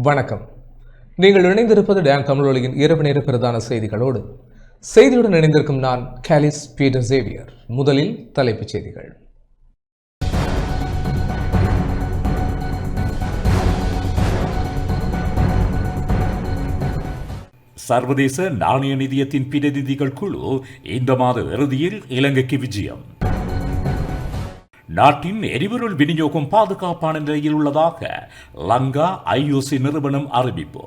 வணக்கம். நீங்கள் இணைந்திருப்பது டேன் தமிழொலியின் இரவு நேர பிரதான செய்திகளோடு. செய்தியுடன் இணைந்திருக்கும் நான் காலிஸ் பீட்டர் சேவியர். முதலில் தலைப்புச் செய்திகள். சர்வதேச நாணய நிதியத்தின் பிரதிநிதிகள் குழு இந்த மாத இறுதியில் இலங்கைக்கு விஜயம். நாட்டின் எரிபொருள் விநியோகம் பாதுகாப்பான நிலையில் உள்ளதாக லங்கா ஐஓசி நிறுவனம் அறிவிப்பு.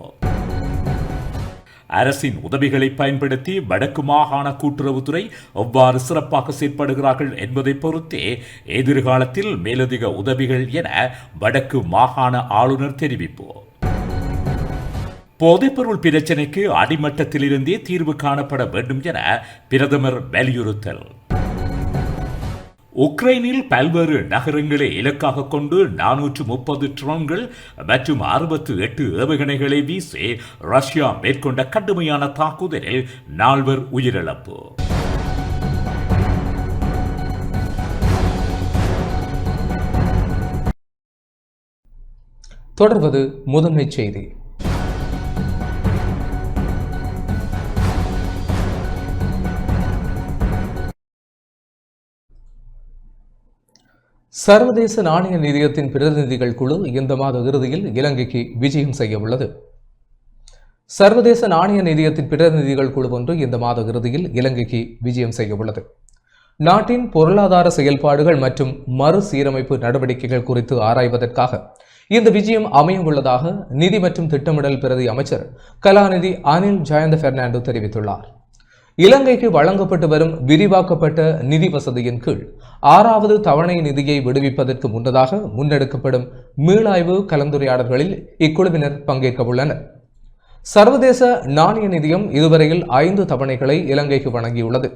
அரசின் உதவிகளை பயன்படுத்தி வடக்கு மாகாண கூட்டுறவுத்துறை எவ்வாறு சிறப்பாக செயற்படுகிறார்கள் என்பதை பொறுத்தே எதிர்காலத்தில் மேலதிக உதவிகள் என வடக்கு மாகாண ஆளுநர் தெரிவிப்பு. போதைப்பொருள் பிரச்சினைக்கு அடிமட்டத்திலிருந்தே தீர்வு காணப்பட வேண்டும் என பிரதமர் வலியுறுத்தல். உக்ரைனில் பல்வேறு நகரங்களை இலக்காக கொண்டு 430 ட்ரோன்கள் மற்றும் 68 ஏவுகணைகளை வீசி ரஷ்யா மேற்கொண்ட கடுமையான தாக்குதலில் 4 உயிரிழப்பு. தொடர்வது முதன்மை செய்தி. சர்வதேச நாணய நிதியத்தின் பிரதிநிதிகள் குழு இந்த மாத இறுதியில் இலங்கைக்கு விஜயம் செய்ய உள்ளது. சர்வதேச நாணய நிதியத்தின் பிரதிநிதிகள் குழு ஒன்று இந்த மாத இறுதியில் இலங்கைக்கு விஜயம் செய்ய உள்ளது. நாட்டின் பொருளாதார செயல்பாடுகள் மற்றும் மறுசீரமைப்பு நடவடிக்கைகள் குறித்து ஆராய்வதற்காக இந்த விஜயம் அமைய உள்ளதாக நிதி மற்றும் திட்டமிடல் பிரதி அமைச்சர் கலாநிதி அனில் ஜயந்த பெர்னாண்டோ தெரிவித்துள்ளார். இலங்கைக்கு வழங்கப்பட்டு வரும் விரிவாக்கப்பட்ட நிதி வசதியின் கீழ் 6வது தவணை நிதியை விடுவிப்பதற்கு முன்னதாக முன்னெடுக்கப்படும் மீளாய்வு கலந்துரையாடல்களில் இக்குழுவினர் பங்கேற்க உள்ளனர். சர்வதேச நாணய நிதியம் இதுவரையில் 5 தவணைகளை இலங்கைக்கு வழங்கியுள்ளது.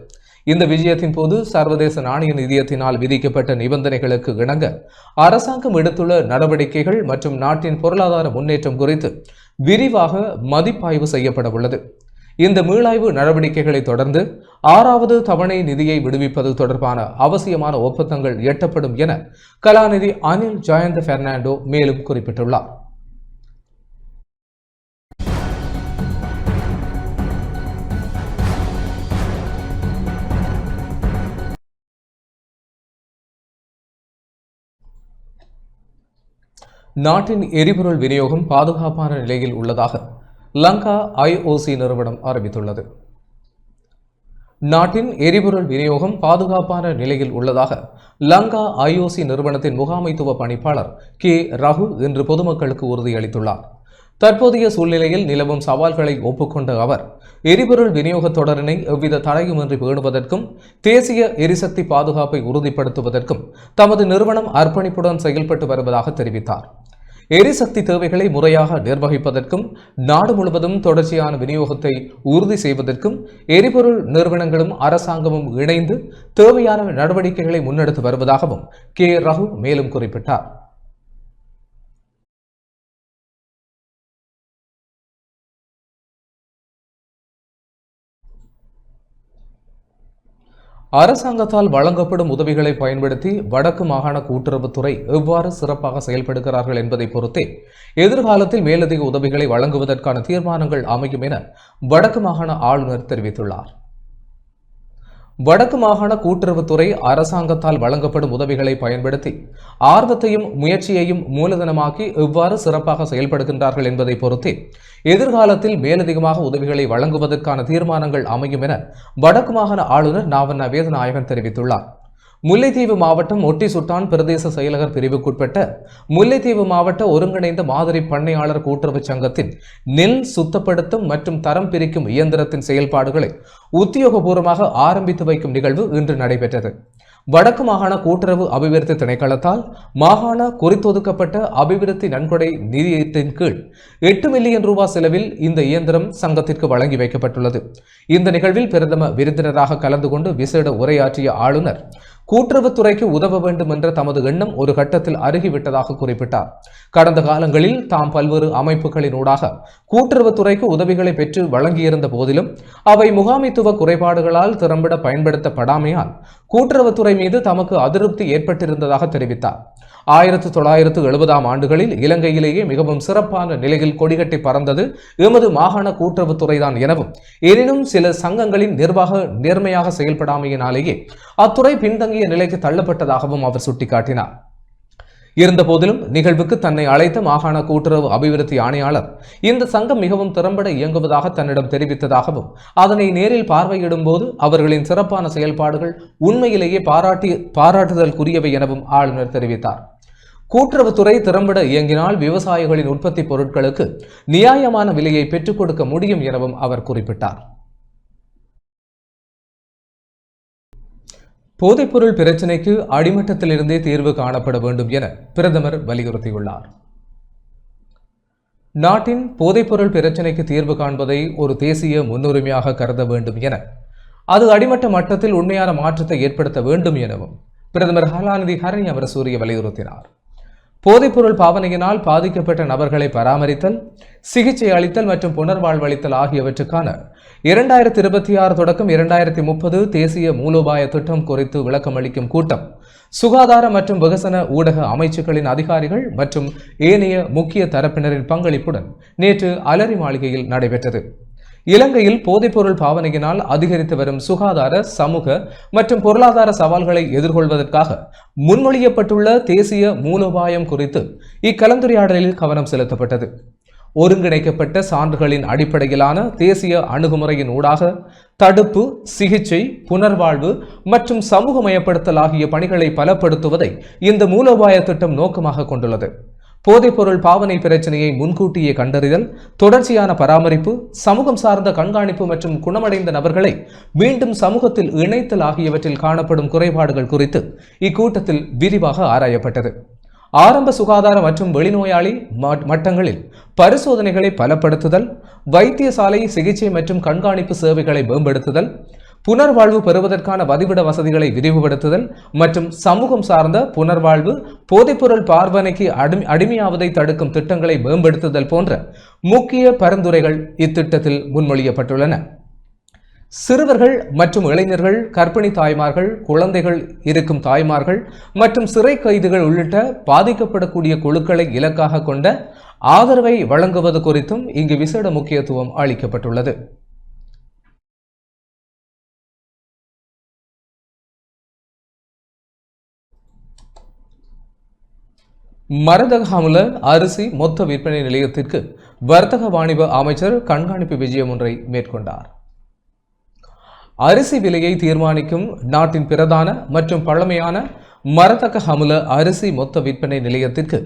இந்த விஜயத்தின் போது சர்வதேச நாணய நிதியத்தினால் விதிக்கப்பட்ட நிபந்தனைகளுக்கு இணங்க அரசாங்கம் எடுத்துள்ள நடவடிக்கைகள் மற்றும் நாட்டின் பொருளாதார முன்னேற்றம் குறித்து விரிவாக மதிப்பாய்வு செய்யப்பட உள்ளது. இந்த மீளாய்வு நடவடிக்கைகளை தொடர்ந்து 6வது தவணை நிதியை விடுவிப்பது தொடர்பான அவசியமான ஒப்பந்தங்கள் எட்டப்படும் என கலாநிதி அனில் ஜயந்த பெர்னாண்டோ மேலும் குறிப்பிட்டுள்ளார். நாட்டின் எரிபொருள் விநியோகம் பாதுகாப்பான நிலையில் உள்ளதாக லங்கா ஐஓசி நிறுவனம் அறிவித்துள்ளது. நாட்டின் எரிபொருள் விநியோகம் பாதுகாப்பான நிலையில் உள்ளதாக லங்கா ஐஓசி நிறுவனத்தின் முகாமைத்துவ பணிப்பாளர் கே ரகு இன்று பொதுமக்களுக்கு உறுதியளித்துள்ளார். தற்போதைய சூழ்நிலையில் நிலவும் சவால்களை ஒப்புக்கொண்ட அவர் எரிபொருள் விநியோக தொடரினை எவ்வித தடையுமின்றி பேணுவதற்கும் தேசிய எரிசக்தி பாதுகாப்பை உறுதிப்படுத்துவதற்கும் தமது நிறுவனம் அர்ப்பணிப்புடன் செயல்பட்டு வருவதாக தெரிவித்தார். எரிசக்தி தேவைகளை முறையாக நிர்வகிப்பதற்கும் நாடு முழுவதும் தொடர்ச்சியான விநியோகத்தை உறுதி செய்வதற்கும் எரிபொருள் நிறுவனங்களும் அரசாங்கமும் இணைந்து தேவையான நடவடிக்கைகளை முன்னெடுத்து வருவதாகவும் கே ரகு மேலும் குறிப்பிட்டார். அரசாங்கத்தால் வழங்கப்படும் உதவிகளை பயன்படுத்தி வடக்கு மாகாண கூட்டுறவுத்துறை எவ்வாறு சிறப்பாக செயல்படுகிறார்கள் என்பதை பொறுத்தே எதிர்காலத்தில் மேலதிக உதவிகளை வழங்குவதற்கான தீர்மானங்கள் அமையும் என வடக்கு மாகாண ஆளுநர் தெரிவித்துள்ளார். வடக்கு மாகாண கூட்டுறவுத்துறை அரசாங்கத்தால் வழங்கப்படும் உதவிகளை பயன்படுத்தி ஆர்வத்தையும் முயற்சியையும் மூலதனமாக்கி எவ்வாறு சிறப்பாக செயல்படுகின்றார்கள் என்பதை பொறுத்தே எதிர்காலத்தில் மேலதிகமாக உதவிகளை வழங்குவதற்கான தீர்மானங்கள் அமையும் என வடக்கு மாகாண ஆளுநர் நாவண்ணா வேதநாயகன் தெரிவித்துள்ளார். முல்லைத்தீவு மாவட்டம் ஒட்டி சுட்டான் பிரதேச செயலகர் பிரிவுக்குட்பட்ட முல்லைத்தீவு மாவட்ட ஒருங்கிணைந்த மாதிரி பண்ணையாளர் கூட்டுறவு சங்கத்தின் நெல் சுத்தப்படுத்தும் மற்றும் தரம் பிரிக்கும் இயந்திரத்தின் செயல்பாடுகளை உத்தியோகபூர்வமாக ஆரம்பித்து வைக்கும் நிகழ்வு இன்று நடைபெற்றது. வடக்கு மாகாண கூட்டுறவு அபிவிருத்தி திணைக்களத்தால் மாகாண குறித்தொதுக்கப்பட்ட அபிவிருத்தி நன்கொடை நிதியத்தின் கீழ் 8 மில்லியன் ரூபாய் செலவில் இந்த இயந்திரம் சங்கத்திற்கு வழங்கி வைக்கப்பட்டுள்ளது. இந்த நிகழ்வில் பிரதம விருந்தினராக கலந்து கொண்டு விசேட உரையாற்றிய ஆளுநர் கூட்டுறவுத்துறைக்கு உதவ வேண்டும் என்ற தமது எண்ணம் ஒரு கட்டத்தில் அருகிவிட்டதாக குறிப்பிட்டார். கடந்த காலங்களில் தாம் பல்வேறு அமைப்புகளினூடாக கூட்டுறவுத்துறைக்கு உதவிகளை பெற்று வழங்கியிருந்த போதிலும் அவை முகாமைத்துவ குறைபாடுகளால் திறம்பட பயன்படுத்தப்படாமையால் கூட்டுறவுத்துறை மீது தமக்கு அதிருப்தி ஏற்பட்டிருந்ததாக தெரிவித்தார். 1970ஆம் ஆண்டுகளில் இலங்கையிலேயே மிகவும் சிறப்பான நிலையில் கொடிகட்டி பறந்தது எமது மாகாண கூட்டுறவுத்துறைதான் எனவும், எனினும் சில சங்கங்களின் நிர்வாக நேர்மையாக செயல்படாமையினாலேயே அத்துறை பின்தங்கிய நிலைக்கு தள்ளப்பட்டதாகவும் அவர் சுட்டிக்காட்டினார். இருந்தபோதிலும் நிகழ்வுக்கு தன்னை அழைத்த மாகாண கூட்டுறவு அபிவிருத்தி ஆணையாளர் இந்த சங்கம் மிகவும் திறம்பட இயங்குவதாக தன்னிடம் தெரிவித்ததாகவும், அதனை நேரில் பார்வையிடும் போது அவர்களின் சிறப்பான செயல்பாடுகள் உண்மையிலேயே பாராட்டுதலுக்குரியவை எனவும் ஆளுநர் தெரிவித்தார். கூட்டுறவுத்துறை திறம்பட இயங்கினால் விவசாயிகளின் உற்பத்தி பொருட்களுக்கு நியாயமான விலையை பெற்றுக் கொடுக்க முடியும் எனவும் அவர் குறிப்பிட்டார். போதைப்பொருள் பிரச்சினைக்கு அடிமட்டத்திலிருந்தே தீர்வு காணப்பட வேண்டும் என பிரதமர் வலியுறுத்தியுள்ளார். நாட்டின் போதைப்பொருள் பிரச்சினைக்கு தீர்வு காண்பதை ஒரு தேசிய முன்னுரிமையாக கருத வேண்டும் என, அது அடிமட்ட மட்டத்தில் உண்மையான மாற்றத்தை ஏற்படுத்த வேண்டும் எனவும் பிரதமர் கலாநிதி ஹரணி அமரசூரிய வலியுறுத்தினார். போதைப்பொருள் பாவனையினால் பாதிக்கப்பட்ட நபர்களை பராமரித்தல், சிகிச்சை அளித்தல் மற்றும் புனர்வாழ்வளித்தல் ஆகியவற்றுக்கான 2026 தொடக்கம் 2030 தேசிய மூலோபாய திட்டம் குறித்து விளக்கமளிக்கும் கூட்டம் சுகாதார மற்றும் வெகுசன ஊடக அமைச்சுக்களின் அதிகாரிகள் மற்றும் ஏனைய முக்கிய தரப்பினரின் பங்களிப்புடன் நேற்று அலரி மாளிகையில் நடைபெற்றது. இலங்கையில் போதைப்பொருள் பாவனையினால் அதிகரித்து வரும் சுகாதார, சமூக மற்றும் பொருளாதார சவால்களை எதிர்கொள்வதற்காக முன்மொழியப்பட்டுள்ள தேசிய மூலோபாயம் குறித்து இக்கலந்துரையாடலில் கவனம் செலுத்தப்பட்டது. ஒருங்கிணைக்கப்பட்ட சான்றுகளின் அடிப்படையிலான தேசிய அணுகுமுறையின் ஊடாக தடுப்பு, சிகிச்சை, புனர்வாழ்வு மற்றும் சமூகமயப்படுத்தல் ஆகிய பணிகளை பலப்படுத்துவதை இந்த மூலோபாய திட்டம் நோக்கமாக கொண்டுள்ளது. போதைப்பொருள் பாவனை பிரச்சனையை முன்கூட்டியே கண்டறிதல், தொடர்ச்சியான பராமரிப்பு, சமூகம் சார்ந்த கண்காணிப்பு மற்றும் குணமடைந்த நபர்களை மீண்டும் சமூகத்தில் இணைத்தல் ஆகியவற்றில் காணப்படும் குறைபாடுகள் குறித்து இக்கூட்டத்தில் விரிவாக ஆராயப்பட்டது. ஆரம்ப சுகாதார மற்றும் வெளிநோயாளி மட்டங்களில் பரிசோதனைகளை பலப்படுத்துதல், வைத்தியசாலை சிகிச்சை மற்றும் கண்காணிப்பு சேவைகளை மேம்படுத்துதல், புனர்வாழ்வு பெறுவதற்கான வதிவிட வசதிகளை விரிவுபடுத்துதல் மற்றும் சமூகம் சார்ந்த புனர்வாழ்வு, போதைப்பொருள் பாவனைக்கு அடிமையாவதை தடுக்கும் திட்டங்களை மேம்படுத்துதல் போன்ற முக்கிய பரிந்துரைகள் இத்திட்டத்தில் முன்மொழியப்பட்டுள்ளன. சிறுவர்கள் மற்றும் இளைஞர்கள், கர்ப்பிணி தாய்மார்கள், குழந்தைகள் இருக்கும் தாய்மார்கள் மற்றும் சிறை கைதிகள் உள்ளிட்ட பாதிக்கப்படக்கூடிய குழுக்களை இலக்காக கொண்ட ஆதரவை வழங்குவது குறித்தும் இங்கு விசேட முக்கியத்துவம் அளிக்கப்பட்டுள்ளது. மரதகமுல அரிசி மொத்த விற்பனை நிலையத்திற்கு வர்த்தக வாணிப அமைச்சர் கண்காணிப்பு விஜயம் ஒன்றை மேற்கொண்டார். அரிசி விலையை தீர்மானிக்கும் நாட்டின் பிரதான மற்றும் பழமையான மரதகமுல அரிசி மொத்த விற்பனை நிலையத்திற்கு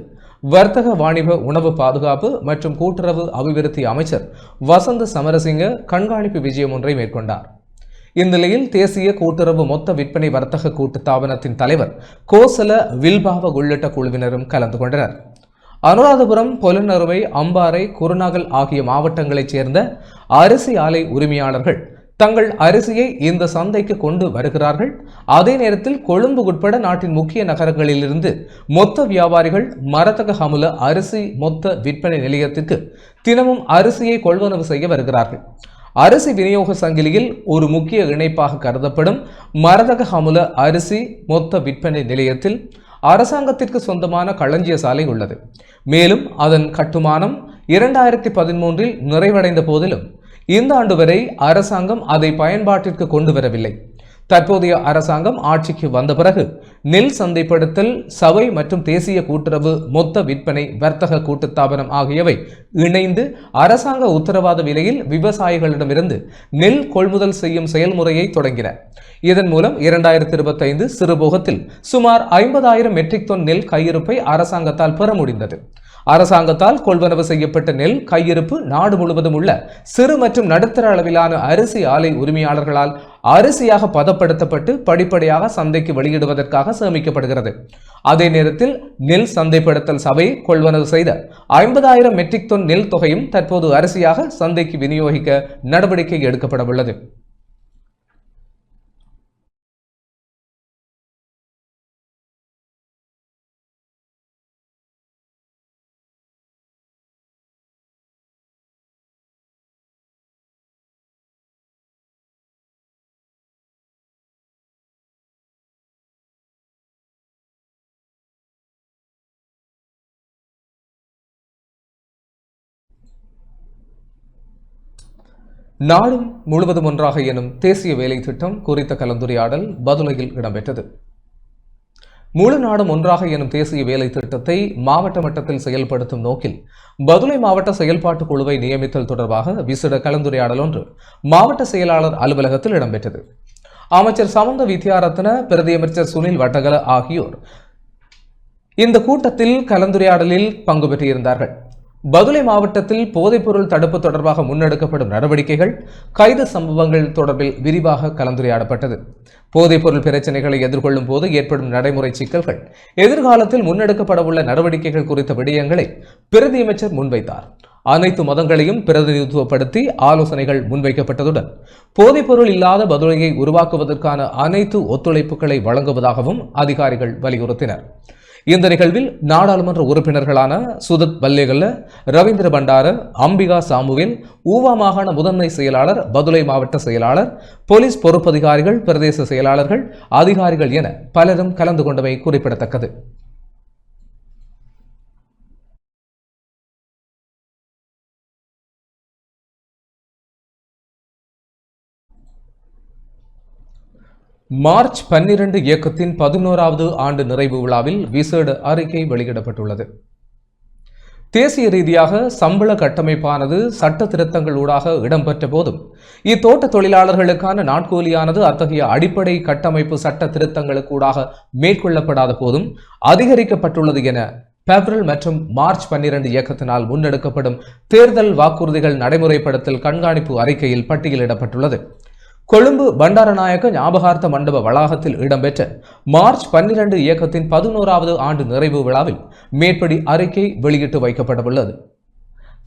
வர்த்தக வாணிப உணவு பாதுகாப்பு மற்றும் கூட்டுறவு அபிவிருத்தி அமைச்சர் வசந்த சமரசிங்க கண்காணிப்பு விஜயம் ஒன்றை மேற்கொண்டார். இந்நிலையில் தேசிய கூட்டுறவு மொத்த விற்பனை வர்த்தக கூட்டுத்தாபனத்தின் தலைவர் கோசல வில்பாவ உள்ளிட்ட குழுவினரும் கலந்து கொண்டனர். அனுராதபுரம், பொலனறுவை, அம்பாறை, குருநாகல் ஆகிய மாவட்டங்களைச் சேர்ந்த அரிசி ஆலை உரிமையாளர்கள் தங்கள் அரிசியை இந்த சந்தைக்கு கொண்டு வருகிறார்கள். அதே நேரத்தில் கொழும்பு உட்பட நாட்டின் முக்கிய நகரங்களிலிருந்து மொத்த வியாபாரிகள் மரதகமுல அரிசி மொத்த விற்பனை நிலையத்திற்கு தினமும் அரிசியை கொள்வனவு செய்ய வருகிறார்கள். அரிசி விநியோக சங்கிலியில் ஒரு முக்கிய இணைப்பாக கருதப்படும் மரதகமுல அரிசி மொத்த விற்பனை நிலையத்தில் அரசாங்கத்திற்கு சொந்தமான களஞ்சிய சாலை உள்ளது. மேலும் அதன் கட்டுமானம் 2013 நிறைவடைந்த போதிலும் இந்த ஆண்டு வரை அரசாங்கம் அதை பயன்பாட்டிற்கு கொண்டு வரவில்லை. தற்போதைய அரசாங்கம் ஆட்சிக்கு வந்த பிறகு நெல் சந்தைப்படுத்தல் சபை மற்றும் தேசிய கூட்டுறவு மொத்த விற்பனை வர்த்தக கூட்டுத்தாபனம் ஆகியவை இணைந்து அரசாங்க உத்தரவாத விலையில் விவசாயிகளிடமிருந்து நெல் கொள்முதல் செய்யும் செயல்முறையை தொடங்கின. இதன் மூலம் 2025 சிறுபோகத்தில் சுமார் 50,000 மெட்ரிக் டன் நெல் கையிருப்பை அரசாங்கத்தால் பெற முடிந்தது. அரசாங்கத்தால் கொள்வனவு செய்யப்பட்ட நெல் கையிருப்பு நாடு முழுவதும் உள்ள சிறு மற்றும் நடுத்தர அளவிலான அரிசி ஆலை உரிமையாளர்களால் அரிசியாக பதப்படுத்தப்பட்டு படிப்படியாக சந்தைக்கு வெளியிடுவதற்காக சேமிக்கப்படுகிறது. அதே நேரத்தில் நெல் சந்தைப்படுத்தல் சபை கொள்வனவு செய்த 50,000 மெட்ரிக் டன் நெல் தொகையும் தற்போது அரிசியாக சந்தைக்கு விநியோகிக்க நடவடிக்கை எடுக்கப்பட உள்ளது. நாடு முழுவதும் ஒன்றாக எனும் தேசிய வேலை திட்டம் குறித்த கலந்துரையாடல் பதுளையில் இடம்பெற்றது. முழு நாடும் ஒன்றாக எனும் தேசிய வேலை திட்டத்தை மாவட்ட மட்டத்தில் செயல்படுத்தும் நோக்கில் பதுளை மாவட்ட செயல்பாட்டு குழுவை நியமித்தல் தொடர்பாக விசேட கலந்துரையாடல் ஒன்று மாவட்ட செயலாளர் அலுவலகத்தில் இடம்பெற்றது. அமைச்சர் சமந்த வித்யாரத்ன, பிரதி அமைச்சர் சுனில் வட்டகல ஆகியோர் இந்த கூட்டத்தில் கலந்துரையாடலில் பங்கு பெற்றிருந்தார்கள். பதுளை மாவட்டத்தில் போதைப்பொருள் தடுப்பு தொடர்பாக முன்னெடுக்கப்படும் நடவடிக்கைகள், கைது சம்பவங்கள் தொடர்பில் விரிவாக கலந்துரையாடப்பட்டது. போதைப்பொருள் பிரச்சினைகளை எதிர்கொள்ளும் போது ஏற்படும் நடைமுறை சிக்கல்கள், எதிர்காலத்தில் முன்னெடுக்கப்படவுள்ள நடவடிக்கைகள் குறித்த விடயங்களை பிரதி அமைச்சர் முன்வைத்தார். அனைத்து மதங்களையும் பிரதிநிதித்துவப்படுத்தி ஆலோசனைகள் முன்வைக்கப்பட்டதுடன் போதைப்பொருள் இல்லாத பதுளையை உருவாக்குவதற்கான அனைத்து ஒத்துழைப்புகளை வழங்குவதாகவும் அதிகாரிகள் வலியுறுத்தினர். இந்த நிகழ்வில் நாடாளுமன்ற உறுப்பினர்களான சுதத் பல்லேகல்ல, ரவீந்திர பண்டார, அம்பிகா சாமுவேல், ஊவா மாகாண முதன்மை செயலாளர், பதுளை மாவட்ட செயலாளர், போலீஸ் பொறுப்பதிகாரிகள், பிரதேச செயலாளர்கள், அதிகாரிகள் என பலரும் கலந்து கொண்டமை குறிப்பிடத்தக்கது. மார்ச் 12 இயக்கத்தின் 11வது ஆண்டு நிறைவு விழாவில் விசேட அறிக்கை வெளியிடப்பட்டுள்ளது. தேசிய ரீதியாக சம்பள கட்டமைப்பானது சட்ட திருத்தங்களூடாக இடம்பெற்ற போதும் இத்தோட்ட தொழிலாளர்களுக்கான நாட்கூலியானது அத்தகைய அடிப்படை கட்டமைப்பு சட்ட திருத்தங்களுக்கூடாக மேற்கொள்ளப்படாத போதும் அதிகரிக்கப்பட்டுள்ளது என பெப்ரல் மற்றும் மார்ச் 12 இயக்கத்தினால் முன்னெடுக்கப்படும் தேர்தல் வாக்குறுதிகள் நடைமுறைப்படுத்தல் கண்காணிப்பு அறிக்கையில் பட்டியலிடப்பட்டுள்ளது. கொழும்பு பண்டாரநாயக்க ஞாபகார்த்த மண்டப வளாகத்தில் இடம்பெற்ற மார்ச் 12 இயக்கத்தின் 11வது ஆண்டு நிறைவு விழாவில் மேற்படி அறிக்கை வெளியிட்டு வைக்கப்படவுள்ளது.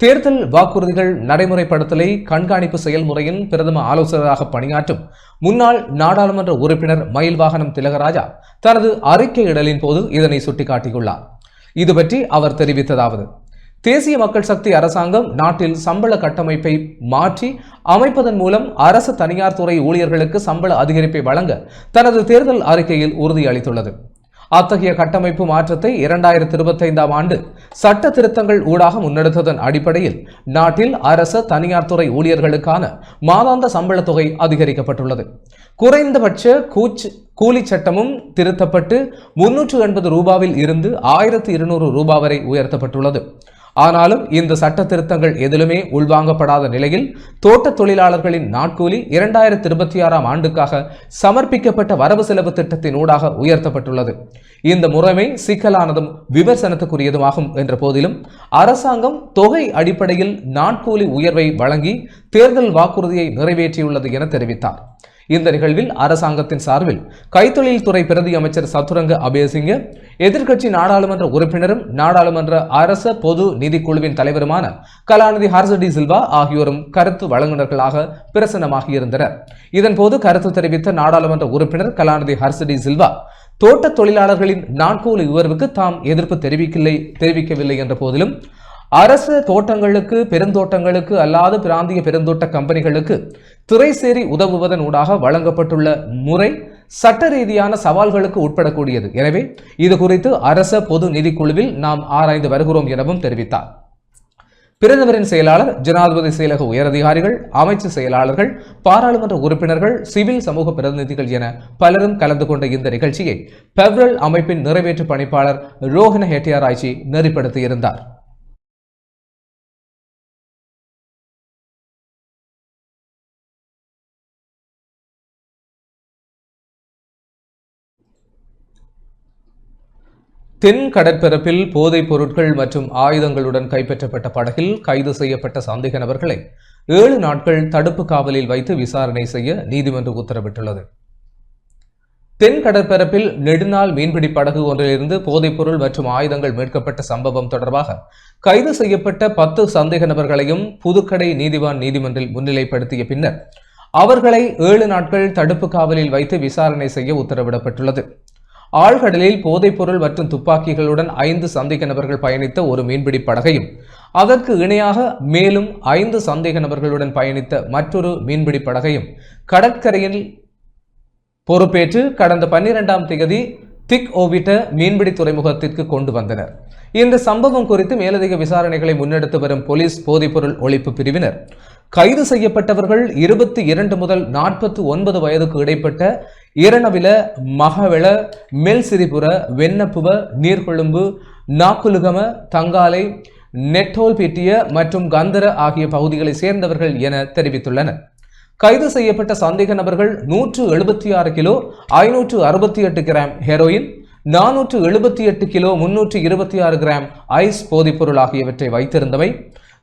தேர்தல் வாக்குறுதிகள் நடைமுறைப்படுத்தலை கண்காணிப்பு செயல்முறையின் பிரதம ஆலோசகராக பணியாற்றும் முன்னாள் நாடாளுமன்ற உறுப்பினர் மயில்வாகனம் திலகராஜா தனது அறிக்கையிடலின் போது இதனை சுட்டிக்காட்டியுள்ளார். இது பற்றி அவர் தெரிவித்ததாவது: தேசிய மக்கள் சக்தி அரசாங்கம் நாட்டில் சம்பள கட்டமைப்பை மாற்றி அமைப்பதன் மூலம் அரசு தனியார் துறை ஊழியர்களுக்கு சம்பள அதிகரிப்பை வழங்க தனது தேர்தல் அறிக்கையில் உறுதியளித்துள்ளது. அத்தகைய கட்டமைப்பு மாற்றத்தை 2025ஆம் ஆண்டு சட்ட திருத்தங்கள் ஊடாக முன்னெடுத்ததன் அடிப்படையில் நாட்டில் அரசு தனியார் துறை ஊழியர்களுக்கான மாதாந்த சம்பள தொகை அதிகரிக்கப்பட்டுள்ளது. குறைந்தபட்ச கூலி சட்டமும் திருத்தப்பட்டு 380 ரூபாவில் இருந்து 1200 ரூபாய் வரை உயர்த்தப்பட்டுள்ளது. ஆனாலும் இந்த சட்ட திருத்தங்கள் எதிலுமே உள்வாங்கப்படாத நிலையில் தோட்ட தொழிலாளர்களின் நாட்கூலி 2026ஆம் ஆண்டுக்காக சமர்ப்பிக்கப்பட்ட வரவு செலவு திட்டத்தின் ஊடாக உயர்த்தப்பட்டுள்ளது. இந்த முறைமை சிக்கலானதும் விமர்சனத்துக்குரியதுமாகும் என்ற போதிலும் அரசாங்கம் தொகை அடிப்படையில் நாட்கூலி உயர்வை வழங்கி தேர்தல் வாக்குறுதியை நிறைவேற்றியுள்ளது என தெரிவித்தார். இந்த நிகழ்வில் அரசாங்கத்தின் சார்பில் கைத்தொழில் துறை பிரதி அமைச்சர் சத்துரங்க அபேசிங்க, எதிர்க்கட்சி நாடாளுமன்ற உறுப்பினரும் நாடாளுமன்ற அரச பொது நிதிக்குழுவின் தலைவருமான கலாநிதி ஹர்சடி சில்வா ஆகியோரும் கருத்து வழங்குநர்களாக பிரசன்னமாகியிருந்தனர். இதன்போது கருத்து தெரிவித்த நாடாளுமன்ற உறுப்பினர் கலாநிதி ஹர்சடி சில்வா, தோட்ட தொழிலாளர்களின் நாட்கூலி உயர்வுக்கு தாம் எதிர்ப்பு தெரிவிக்கவில்லை என்ற போதிலும் அரசு தோட்டங்களுக்கு, பெருந்தோட்டங்களுக்கு அல்லாத பிராந்திய பெருந்தோட்ட கம்பெனிகளுக்கு திரைசேரி உதவுவதன் ஊடாக வழங்கப்பட்டுள்ள முறை சட்ட ரீதியான சவால்களுக்கு உட்படக்கூடியது. எனவே இது குறித்து அரச பொது நிதிக்குழுவில் நாம் ஆராய்ந்து வருகிறோம் எனவும் தெரிவித்தார். பிரதமரின் செயலாளர், ஜனாதிபதி செயலக உயரதிகாரிகள், அமைச்சு செயலாளர்கள், பாராளுமன்ற உறுப்பினர்கள், சிவில் சமூக பிரதிநிதிகள் என பலரும் கலந்து கொண்ட இந்த நிகழ்ச்சியை பெப்ரல் அமைப்பின் நிறைவேற்று பணிப்பாளர் ரோஹன ஹெட்டியாராய்ச்சி நெறிப்படுத்தியிருந்தார். தென் கடற்பரப்பில் போதைப் பொருட்கள் மற்றும் ஆயுதங்களுடன் கைப்பற்றப்பட்ட படகில் கைது செய்யப்பட்ட சந்தேக நபர்களை 7 நாட்கள் தடுப்பு காவலில் வைத்து விசாரணை செய்ய நீதிமன்றம் உத்தரவிட்டுள்ளது. தென் கடற்பரப்பில் நெடுநாள் மீன்பிடி படகு ஒன்றிலிருந்து போதைப்பொருள் மற்றும் ஆயுதங்கள் மீட்கப்பட்ட சம்பவம் தொடர்பாக கைது செய்யப்பட்ட 10 சந்தேக நபர்களையும் புதுக்கடை நீதிவான் நீதிமன்றில் முன்னிலைப்படுத்திய பின்னர் அவர்களை 7 நாட்கள் தடுப்பு காவலில் வைத்து விசாரணை செய்ய உத்தரவிடப்பட்டுள்ளது. ஆழ்கடலில் போதைப்பொருள் மற்றும் துப்பாக்கிகளுடன் 5 சந்தேக நபர்கள் பயணித்த ஒரு மீன்பிடி படகையும் அதற்கு இணையாக மேலும் 5 சந்தேக நபர்களுடன் பயணித்த மற்றொரு மீன்பிடி படகையும் கடற்கரையில் பொறுப்பேற்று கடந்த 12ஆம் தேதி திக் ஓவிட்ட மீன்பிடி துறைமுகத்திற்கு கொண்டு வந்தனர். இந்த சம்பவம் குறித்து மேலதிக விசாரணைகளை முன்னெடுத்து வரும் போலீஸ் போதைப்பொருள் ஒழிப்பு பிரிவினர் கைது செய்யப்பட்டவர்கள் 22 முதல் 49 வயதுக்கு இடைப்பட்ட இரணவில, மகவெள, மெல்சிரிபுர, வெண்ணப்புவ, நீர்கொழும்பு, நாக்குலுகம, தங்காலை, நெட்டோல்பிட்டிய மற்றும் கந்தர ஆகிய பகுதிகளை சேர்ந்தவர்கள் என தெரிவித்துள்ளனர். கைது செய்யப்பட்ட சந்தேக நபர்கள் 176 kilo 568 gram heroin, 478 kilo 326 gram ice போதைப்பொருள் ஆகியவற்றை வைத்திருந்தமை,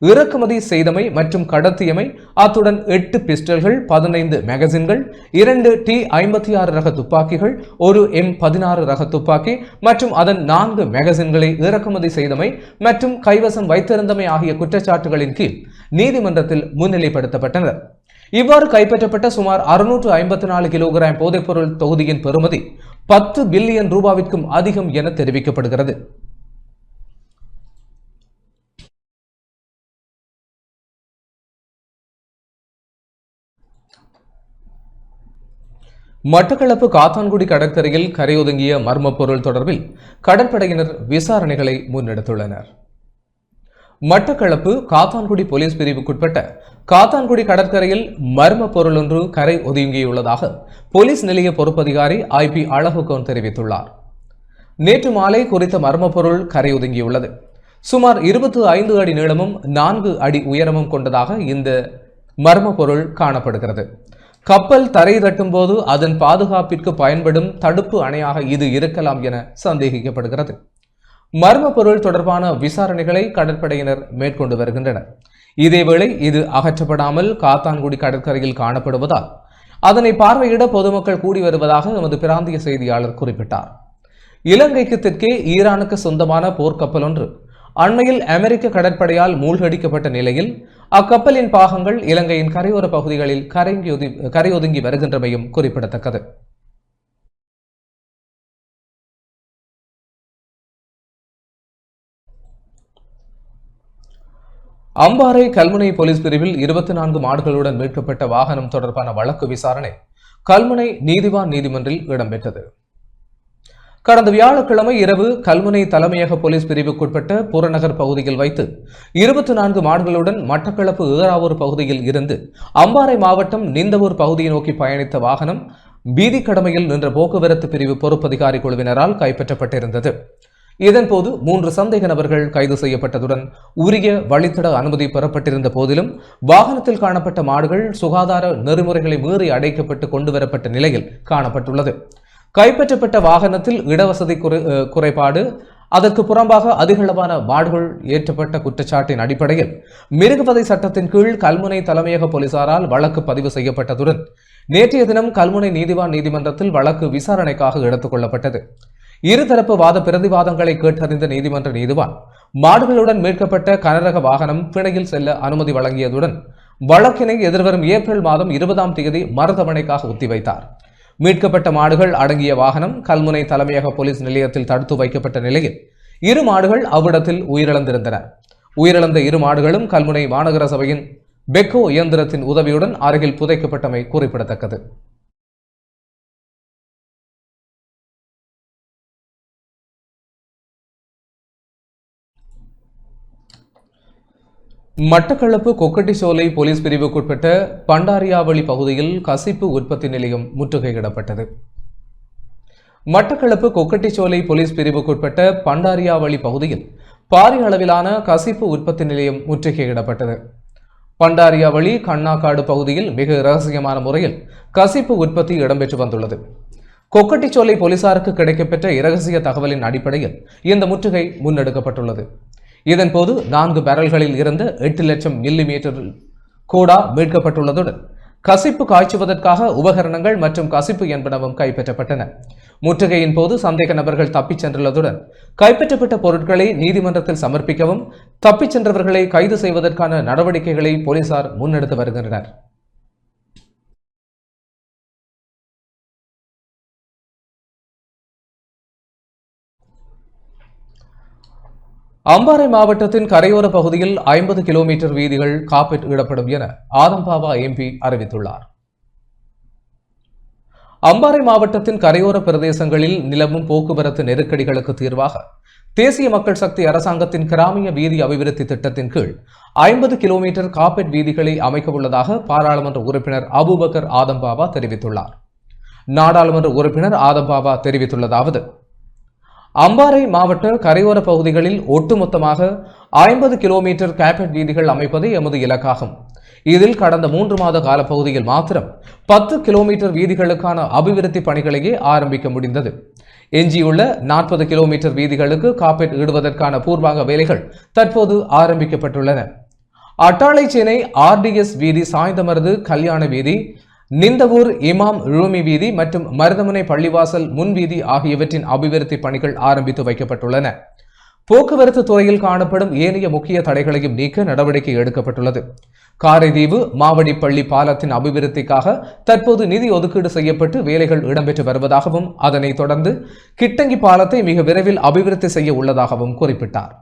இறக்குமதி செய்தமை மற்றும் கடத்தியமை, அத்துடன் 8 பிஸ்டல்கள், 15 மேகசின்கள், 2 T56 ரக துப்பாக்கிகள், ஒரு M16 ரக துப்பாக்கி மற்றும் அதன் 4 மேகசின்களை இறக்குமதி செய்தமை மற்றும் கைவசம் வைத்திருந்தமை ஆகிய குற்றச்சாட்டுகளின் கீழ் நீதிமன்றத்தில் முன்னிலைப்படுத்தப்பட்டனர். இவ்வாறு கைப்பற்றப்பட்ட சுமார் 654 கிலோகிராம் போதைப்பொருள் தொகுதியின் பெறுமதி 10 பில்லியன் ரூபாவிற்கும் அதிகம் என தெரிவிக்கப்படுகிறது. மட்டக்களப்பு காத்தான்குடி கடற்கரையில் கரையொதுங்கிய மர்ம பொருள் தொடர்பில் கடற்படையினர் விசாரணைகளை முன்னெடுத்துள்ளனர். மட்டக்களப்பு காத்தான்குடி போலீஸ் பிரிவுக்குட்பட்ட காத்தான்குடி கடற்கரையில் மர்ம பொருள் ஒன்று கரை ஒதுங்கியுள்ளதாக போலீஸ் நிலைய பொறுப்பதிகாரி IP அழகுகோன் தெரிவித்துள்ளார். நேற்று மாலை குறித்த மர்ம பொருள் கரை ஒதுங்கியுள்ளது. சுமார் 25 அடி நீளமும் 4 அடி உயரமும் கொண்டதாக இந்த மர்ம பொருள் காணப்படுகிறது. கப்பல் தரை தட்டும் போது அதன் பாதுகாப்பிற்கு பயன்படும் தடுப்பு அணையாக இது இருக்கலாம் என சந்தேகிக்கப்படுகிறது. மர்ம பொருள் தொடர்பான விசாரணைகளை கடற்படையினர் மேற்கொண்டு வருகின்றனர். இதேவேளை இது அகற்றப்படாமல் காத்தான்குடி கடற்கரையில் காணப்படுவதால் அதனை பார்வையிட பொதுமக்கள் கூடி வருவதாக எமது பிராந்திய செய்தியாளர் குறிப்பிட்டார். இலங்கைக்கு தெற்கே ஈரானுக்கு சொந்தமான போர்க்கப்பல் ஒன்று அண்மையில் அமெரிக்க கடற்படையால் மூழ்கடிக்கப்பட்ட நிலையில் அக்கப்பலின் பாகங்கள் இலங்கையின் கரையோர பகுதிகளில் கரையொதுங்கி வருகின்றமையும் குறிப்பிடத்தக்கது. அம்பாறை கல்முனை போலீஸ் பிரிவில் 24 மாடுகளுடன் மீட்கப்பட்ட வாகனம் தொடர்பான வழக்கு விசாரணை கல்முனை நீதிவான் நீதிமன்றில் இடம்பெற்றது. கடந்த வியாழக்கிழமை இரவு கல்முனை தலைமையக போலீஸ் பிரிவுக்குட்பட்ட புறநகர் பகுதியில் வைத்து 24 மாடுகளுடன் மட்டக்களப்பு ஏறாவூர் பகுதியில் இருந்து அம்பாறை மாவட்டம் நிந்தவூர் பகுதியை நோக்கி பயணித்த வாகனம் பீதி கடமையில் நின்ற போக்குவரத்து பிரிவு பொறுப்பதிகாரி குழுவினரால் கைப்பற்றப்பட்டிருந்தது. இதன்போது 3 சந்தேக நபர்கள் கைது செய்யப்பட்டதுடன் உரிய வழித்தட அனுமதி பெறப்பட்டிருந்த போதிலும் வாகனத்தில் காணப்பட்ட மாடுகள் சுகாதார நெறிமுறைகளை மீறி அடைக்கப்பட்டு கொண்டுவரப்பட்ட நிலையில் காணப்பட்டுள்ளது. கைப்பற்றப்பட்ட வாகனத்தில் இடவசதி குறைபாடு, அதற்கு புறம்பாக அதிகளவான மாடுகள் ஏற்றப்பட்ட குற்றச்சாட்டின் அடிப்படையில் மிருகவதை சட்டத்தின் கீழ் கல்முனை தலைமையக போலீசாரால் வழக்கு பதிவு செய்யப்பட்டதுடன் நேற்றைய தினம் கல்முனை நீதிவான் நீதிமன்றத்தில் வழக்கு விசாரணைக்காக எடுத்துக் கொள்ளப்பட்டது. இருதரப்பு வாத பிரதிவாதங்களை கேட்டறிந்த நீதிமன்ற நீதிவான் மாடுகளுடன் மீட்கப்பட்ட கனரக வாகனம் பிணையில் செல்ல அனுமதி வழங்கியதுடன் வழக்கினை எதிர்வரும் ஏப்ரல் மாதம் 20ஆம் தேதி மறுதவணைக்காக ஒத்திவைத்தார். மீட்கப்பட்ட மாடுகள் அடங்கிய வாகனம் கல்முனை தலைமையக போலீஸ் நிலையத்தில் தடுத்து வைக்கப்பட்ட நிலையில் 2 மாடுகள் அவ்விடத்தில் உயிரிழந்திருந்தன. உயிரிழந்த 2 மாடுகளும் கல்முனை மாநகர சபையின் பெக்கோ இயந்திரத்தின் உதவியுடன் அருகில் புதைக்கப்பட்டமை குறிப்பிடத்தக்கது. மட்டக்களப்பு கொக்கட்டிச்சோலை போலீஸ் பிரிவுக்குட்பட்ட பண்டாரியாவளி பகுதியில் கசிப்பு உற்பத்தி நிலையம் முற்றுகையிடப்பட்டது. மட்டக்களப்பு கொக்கட்டிச்சோலை போலீஸ் பிரிவுக்குட்பட்ட பண்டாரியாவளி பகுதியில் பாரிய அளவிலான கசிப்பு உற்பத்தி நிலையம் முற்றுகையிடப்பட்டது. பண்டாரியாவளி கண்ணாக்காடு பகுதியில் மிக இரகசியமான முறையில் கசிப்பு உற்பத்தி இடம்பெற்று வந்துள்ளது. கொக்கட்டிச்சோலை போலீசாருக்கு கிடைக்கப்பெற்ற இரகசிய தகவலின் அடிப்படையில் இந்த முற்றுகை முன்னெடுக்கப்பட்டுள்ளது. இதன்போது 4 பேரல்களில் இருந்து 8 லட்சம் மில்லிமீட்டர் கோடா மீட்கப்பட்டுள்ளதுடன் கசிப்பு காய்ச்சுவதற்காக உபகரணங்கள் மற்றும் கசிப்பு என்பனவும் கைப்பற்றப்பட்டன. முற்றுகையின் போது சந்தேக நபர்கள் தப்பிச் சென்றுள்ளதுடன் கைப்பற்றப்பட்ட பொருட்களை நீதிமன்றத்தில் சமர்ப்பிக்கவும் தப்பிச் சென்றவர்களை கைது செய்வதற்கான நடவடிக்கைகளை போலீசார் முன்னெடுத்து வருகின்றனர். அம்பாறை மாவட்டத்தின் கரையோர பகுதியில் 50 கிலோமீட்டர் வீதிகள் காப்பீட்டிடப்படும் என ஆதம்பாவா MP அறிவித்துள்ளார். அம்பாறை மாவட்டத்தின் கரையோர பிரதேசங்களில் நிலவும் போக்குவரத்து நெருக்கடிகளுக்கு தீர்வாக தேசிய மக்கள் சக்தி அரசாங்கத்தின் கிராமிய வீதி அபிவிருத்தி திட்டத்தின் கீழ் 50 கிலோமீட்டர் கார்பெட் வீதிகளை அமைக்க உள்ளதாக பாராளுமன்ற உறுப்பினர் அபூபக்கர் ஆதம்பாபா தெரிவித்துள்ளார். நாடாளுமன்ற உறுப்பினர் ஆதம்பாபா தெரிவித்துள்ளதாவது: அம்பாறை மாவட்ட கரையோர பகுதிகளில் ஒட்டுமொத்தமாக 50 கிலோமீட்டர் கார்பெட் வீதிகள் அமைப்பதே எமது இலக்காகும். இதில் கடந்த 3 மாத காலப்பகுதியில் மாத்திரம் 10 கிலோமீட்டர் வீதிகளுக்கான அபிவிருத்தி பணிகளையே ஆரம்பிக்க முடிந்தது. எஞ்சியுள்ள 40 கிலோமீட்டர் வீதிகளுக்கு கார்பெட் இடுவதற்கான பூர்வாங்க வேலைகள் தற்போது ஆரம்பிக்கப்பட்டுள்ளன. அட்டாளைச்சேனை ஆர்டிஎஸ் வீதி, சாய்ந்தமருது கல்யாண வீதி, நிந்தவூர் இமாம் ரூமி வீதி மற்றும் மருதமுனை பள்ளிவாசல் முன்வீதி ஆகியவற்றின் அபிவிருத்தி பணிகள் ஆரம்பித்து வைக்கப்பட்டுள்ளன. போக்குவரத்து துறையில் காணப்படும் ஏனைய முக்கிய தடைகளையும் நீக்க நடவடிக்கை எடுக்கப்பட்டுள்ளது. காரைதீவு மாவடிப்பள்ளி பாலத்தின் அபிவிருத்திக்காக தற்போது நிதி ஒதுக்கீடு செய்யப்பட்டு வேலைகள் இடம்பெற்று வருவதாகவும் அதனைத் தொடர்ந்து கிட்டங்கி பாலத்தை மிக விரைவில் அபிவிருத்தி செய்ய உள்ளதாகவும் குறிப்பிட்டார்.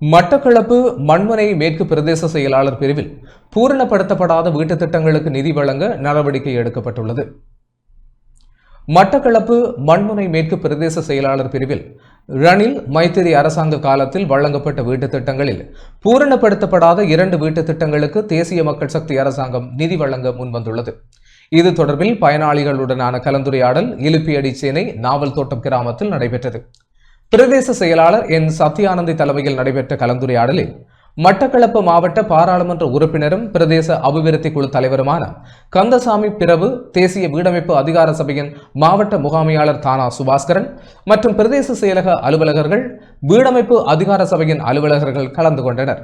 மட்டக்களப்பு மண்மனை மேற்கு பிரதேச செயலாளர் பிரிவில் பூரணப்படுத்தப்படாத வீட்டுத் திட்டங்களுக்கு நிதி வழங்க நடவடிக்கை எடுக்கப்பட்டுள்ளது. மட்டக்களப்பு மண்முனை மேற்கு பிரதேச செயலாளர் பிரிவில் ரணில் மைத்திரி அரசாங்க காலத்தில் வழங்கப்பட்ட வீட்டுத் திட்டங்களில் பூரணப்படுத்தப்படாத 2 வீட்டுத் திட்டங்களுக்கு தேசிய மக்கள் சக்தி அரசாங்கம் நிதி வழங்க முன்வந்துள்ளது. இது தொடர்பில் பயனாளிகளுடனான கலந்துரையாடல் இலுப்பியடிச்சேனை நாவல் தோட்டம் கிராமத்தில் நடைபெற்றது. பிரதேச செயலாளர் என் சத்யானந்தி தலைமையில் நடைபெற்ற கலந்துரையாடலில் மட்டக்களப்பு மாவட்ட பாராளுமன்ற உறுப்பினரும் பிரதேச அபிவிருத்தி குழு தலைவருமான கந்தசாமி பிரபு, தேசிய வீடமைப்பு அதிகார சபையின் மாவட்ட முகாமையாளர் தானா சுபாஸ்கரன் மற்றும் பிரதேச செயலக அலுவலகர்கள், வீடமைப்பு அதிகார சபையின் அலுவலகர்கள் கலந்து கொண்டனர்.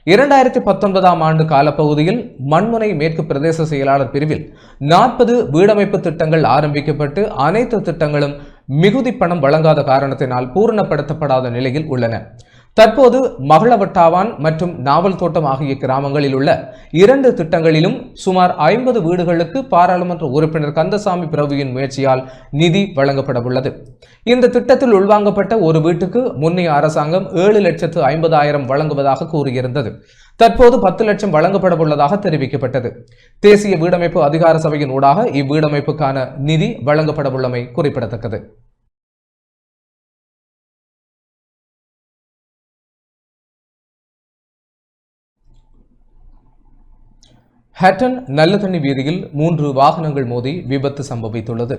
2019ஆம் ஆண்டு காலப்பகுதியில் மண்முனை மேற்கு பிரதேச செயலாளர் பிரிவில் 40 வீடமைப்பு திட்டங்கள் ஆரம்பிக்கப்பட்டு அனைத்து திட்டங்களும் மிகுதி பணம் வழங்காத காரணத்தினால் பூரணப்படுத்தப்படாத நிலையில் உள்ளன. தற்போது மகளவட்டாவான் மற்றும் நாவல் தோட்டம் ஆகிய கிராமங்களில் உள்ள 2 திட்டங்களிலும் சுமார் 50 வீடுகளுக்கு பாராளுமன்ற உறுப்பினர் கந்தசாமி பிரபுவின் முயற்சியால் நிதி வழங்கப்பட உள்ளது. இந்த திட்டத்தில் உள்வாங்கப்பட்ட ஒரு வீட்டுக்கு முன்னைய அரசாங்கம் 7,50,000 வழங்குவதாக கூறியிருந்தது. தற்போது 10 லட்சம் வழங்கப்பட உள்ளதாக தெரிவிக்கப்பட்டது. தேசிய வீடமைப்பு அதிகார சபையின் ஊடாக இவ்வீடமைப்புக்கான நிதி வழங்கப்பட உள்ளமை குறிப்பிடத்தக்கது. ஹட்டன் நல்லதண்ணி வீதியில் 3 வாகனங்கள் மோதி விபத்து சம்பவித்துள்ளது.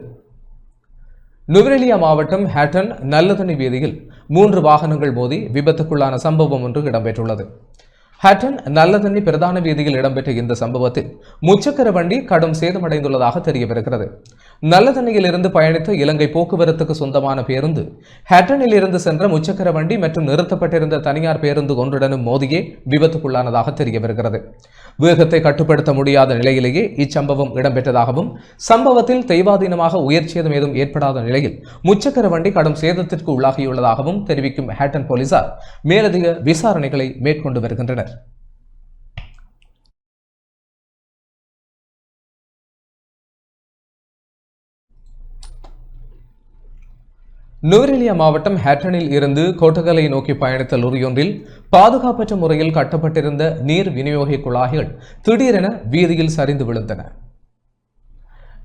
நுவரெலியா மாவட்டம் ஹட்டன் நல்லதண்ணி வீதியில் 3 வாகனங்கள் மோதி விபத்துக்குள்ளான சம்பவம் ஒன்று இடம்பெற்றுள்ளது. ஹட்டன் நல்லதண்ணி பிரதான வீதியில் இடம்பெற்ற இந்த சம்பவத்தில் முச்சக்கர வண்டி கடும் சேதமடைந்துள்ளதாக தெரியவருகிறது. நல்லதண்ணியில் இருந்து பயணித்த இலங்கை போக்குவரத்துக்கு சொந்தமான பேருந்து ஹட்டனில் இருந்து சென்ற முச்சக்கர வண்டி மற்றும் நிறுத்தப்பட்டிருந்த தனியார் பேருந்து ஒன்றுடனும் மோதியே விபத்துக்குள்ளானதாக தெரியவருகிறது. வேகத்தை கட்டுப்படுத்த முடியாத நிலையிலேயே இச்சம்பவம் இடம்பெற்றதாகவும், சம்பவத்தில் தெய்வாதீனமாக உயிர் சேதம் ஏதும் ஏற்படாத நிலையில் முச்சக்கர வண்டி கடும் சேதத்திற்கு உள்ளாகியுள்ளதாகவும் தெரிவிக்கும் ஹட்டன் போலீசார் மேலதிக விசாரணைகளை மேற்கொண்டு வருகின்றனர். நுவரெலியா மாவட்டம் ஹட்டனில் இருந்து கோட்டகலை நோக்கி பயணித்த லொரியொன்றில் பாதுகாப்பற்ற முறையில் கட்டப்பட்டிருந்த நீர் விநியோக குழாய்கள் திடீரென வீதியில் சரிந்து விழுந்தன.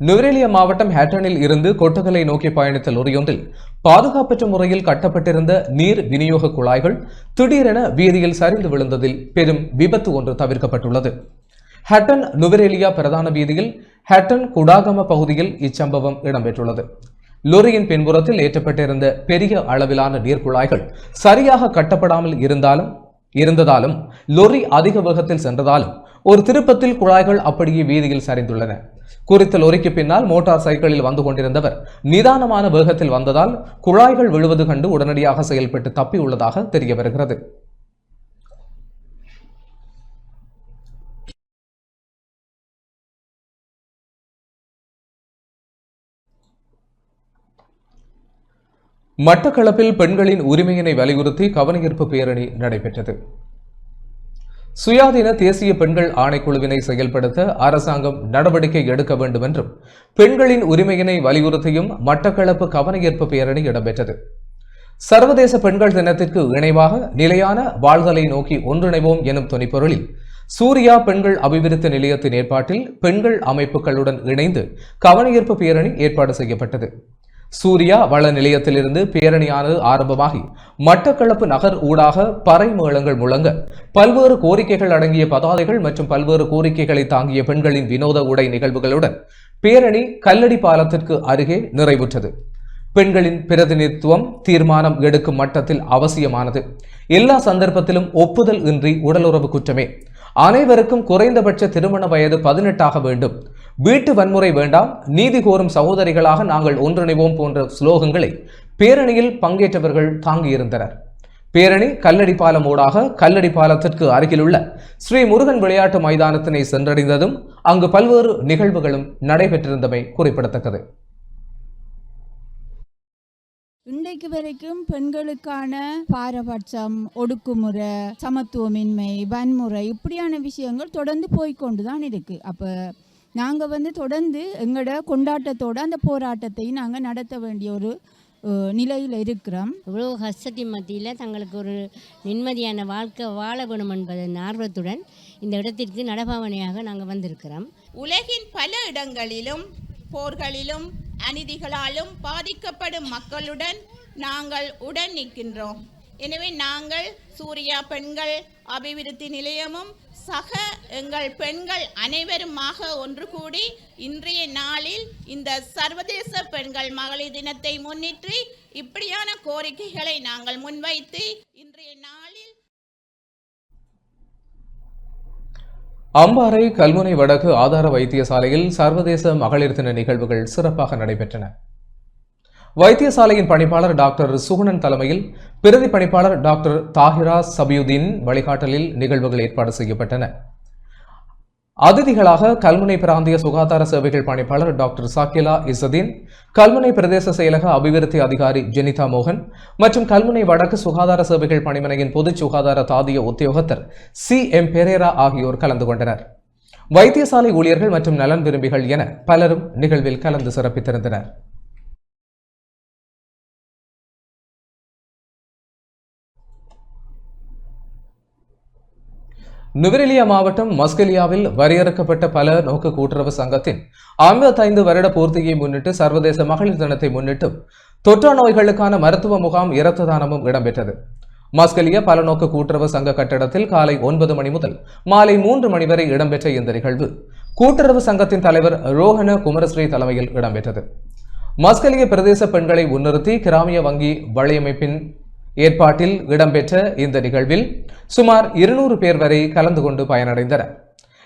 நுவரெலியா மாவட்டம் ஹட்டனில் இருந்து கொட்டகலை நோக்கி பயணித்த லொரியொன்றில் பாதுகாப்பற்ற முறையில் கட்டப்பட்டிருந்த நீர் விநியோக குழாய்கள் திடீரென வீதியில் சரிந்து விழுந்ததில் பெரும் விபத்து ஒன்று தவிர்க்கப்பட்டுள்ளது. ஹட்டன் நுவரெலியா பிரதான வீதியில் ஹட்டன் குடாகம பகுதியில் இச்சம்பவம் இடம்பெற்றுள்ளது. லொரியின் பின்புறத்தில் ஏற்றப்பட்டிருந்த பெரிய அளவிலான நீர்க்குழாய்கள் சரியாக கட்டப்படாமல் இருந்ததாலும் லொரி அதிக வேகத்தில் சென்றதாலும் ஒரு திருப்பத்தில் குழாய்கள் அப்படியே வீதியில் சரிந்துள்ளன. குறித்த லொரிக்கு பின்னால் மோட்டார் சைக்கிளில் வந்து கொண்டிருந்தவர் நிதானமான வேகத்தில் வந்ததால் குழாய்கள் விழுவது கண்டு உடனடியாக செயல்பட்டு தப்பியுள்ளதாக தெரிய வருகிறது. மட்டக்களப்பில் பெண்களின் உரிமையினை வலியுறுத்தி கவனஈர்ப்பு பேரணி நடைபெற்றது. சுயாதீன தேசிய பெண்கள் ஆணைக்குழுவினை செயல்படுத்த அரசாங்கம் நடவடிக்கை எடுக்க வேண்டும் என்றும் பெண்களின் உரிமையினை வலியுறுத்தியும் மட்டக்களப்பு கவனஈர்ப்பு பேரணி இடம்பெற்றது. சர்வதேச பெண்கள் தினத்திற்கு இணைவாக நிலையான வாழ்தலை நோக்கி ஒன்றிணைவோம் எனும் துணிப்பொருளில் சூர்யா பெண்கள் அபிவிருத்தி நிலையத்தின் ஏற்பாட்டில் பெண்கள் அமைப்புகளுடன் இணைந்து கவனஈர்ப்பு பேரணி ஏற்பாடு செய்யப்பட்டது. சூர்யா வள நிலையத்திலிருந்து பேரணியானது ஆரம்பமாகி மட்டக்களப்பு நகர் ஊடாக பறை மேளங்கள் முழங்க பல்வேறு கோரிக்கைகள் அடங்கிய பதாதைகள் மற்றும் பல்வேறு கோரிக்கைகளை தாங்கிய பெண்களின் வினோத உடை நிகழ்வுகளுடன் பேரணி கல்லடி பாலத்திற்கு அருகே நிறைவுற்றது. பெண்களின் பிரதிநிதித்துவம் தீர்மானம் எடுக்கும் மட்டத்தில் அவசியமானது. எல்லா சந்தர்ப்பத்திலும் ஒப்புதல் இன்றி உடலுறவு குற்றமே. அனைவருக்கும் குறைந்தபட்ச திருமண வயது 18 வேண்டும். வீட்டு வன்முறை வேண்டாம். நீதி கோரும் சகோதரிகளாக நாங்கள் ஒன்றிணைவோம் போன்ற ஸ்லோகங்களை பேரணியில் பங்கேற்றவர்கள் தாங்கியிருந்தனர். பேரணி கல்லடி பாலம் ஊடாக கல்லடி பாலத்திற்கு அருகிலுள்ள ஸ்ரீ முருகன் விளையாட்டு மைதானத்தினை சென்றடைந்ததும் அங்கு பல்வேறு நிகழ்வுகளும் நடைபெற்றிருந்தமை குறிப்பிடத்தக்கது. இன்றைக்கு வரைக்கும் பெண்களுக்கான பாரபட்சம், ஒடுக்குமுறை, சமத்துவமின்மை, வன்முறை இப்படியான விஷயங்கள் தொடர்ந்து போய்கொண்டுதான் இருக்கு. அப்போ நாங்கள் தொடர்ந்து எங்களோட கொண்டாட்டத்தோடு அந்த போராட்டத்தை நாங்கள் நடத்த வேண்டிய ஒரு நிலையில் இருக்கிறோம். இவ்வளோ கஷ்டத்தின் மத்தியில் தங்களுக்கு ஒரு நிம்மதியான வாழ்க்கை வாழ வேணும் என்பதன் ஆர்வத்துடன் இந்த இடத்திற்கு நடைபாவனையாக நாங்கள் வந்திருக்கிறோம். உலகின் பல இடங்களிலும் போர்களிலும் அநீதிகளாலும் பாதிக்கப்படும் மக்களுடன் நாங்கள் உடன் நிற்கின்றோம். எனவே நாங்கள் சூர்யா பெண்கள் அபிவிருத்தி நிலையமும் சக எங்கள் பெண்கள் அனைவருமாக ஒன்று கூடி இன்றைய நாளில் இந்த சர்வதேச பெண்கள் மகளிர் தினத்தை முன்னிட்டு இப்படியான கோரிக்கைகளை நாங்கள் முன்வைத்து இன்றைய நாளில் அம்பாறை கல்முனை வடக்கு ஆதார வைத்தியசாலையில் சர்வதேச மகளிர் தின நிகழ்வுகள் சிறப்பாக நடைபெற்றன. வைத்தியசாலையின் பணிப்பாளர் டாக்டர் சுகுணன் தலைமையில் பிரதி பணிப்பாளர் டாக்டர் தாஹிரா சபியுதீன் வழிகாட்டலில் நிகழ்வுகள் ஏற்பாடு செய்யப்பட்டன. அதிதிகளாக கல்முனை பிராந்திய சுகாதார சேவைகள் பணிப்பாளர் டாக்டர் சாக்கிலா இசதீன், கல்முனை பிரதேச செயலக அபிவிருத்தி அதிகாரி ஜெனிதா மோகன் மற்றும் கல்முனை வடக்கு சுகாதார சேவைகள் பணிமனையின் பொது சுகாதார தாதிய உத்தியோகத்தர் CM பெரேரா ஆகியோர் கலந்து கொண்டனர். வைத்தியசாலை ஊழியர்கள் மற்றும் நலன் விரும்பிகள் என பலரும் நிகழ்வில் கலந்து சிறப்பித்திருந்தனர். நுவரெலியா மாவட்டம் மஸ்கெலியாவில் வரையறுக்கப்பட்ட பல நோக்கு கூட்டுறவு சங்கத்தின் 55 வருட பூர்த்தியை முன்னிட்டு சர்வதேச மகளிர் தினத்தை முன்னிட்டு தொற்றா நோய்களுக்கான மருத்துவ முகாம் இரத்த தானமும் இடம்பெற்றது. மஸ்கெலியா பல நோக்கு கூட்டுறவு சங்க கட்டடத்தில் காலை 9 மணி முதல் மாலை 3 மணி வரை இடம்பெற்ற இந்த நிகழ்வு கூட்டுறவு சங்கத்தின் தலைவர் ரோஹன குமரஸ்ரீ தலைமையில் இடம்பெற்றது. மஸ்கெலியா பிரதேச பெண்களை முன்னிறுத்தி கிராமிய வங்கி வலையமைப்பின் ஏற்பாட்டில் இடம்பெற்ற இந்த நிகழ்வில் சுமார் 200 பேர் வரை கலந்து கொண்டு பயனடைந்தனர்.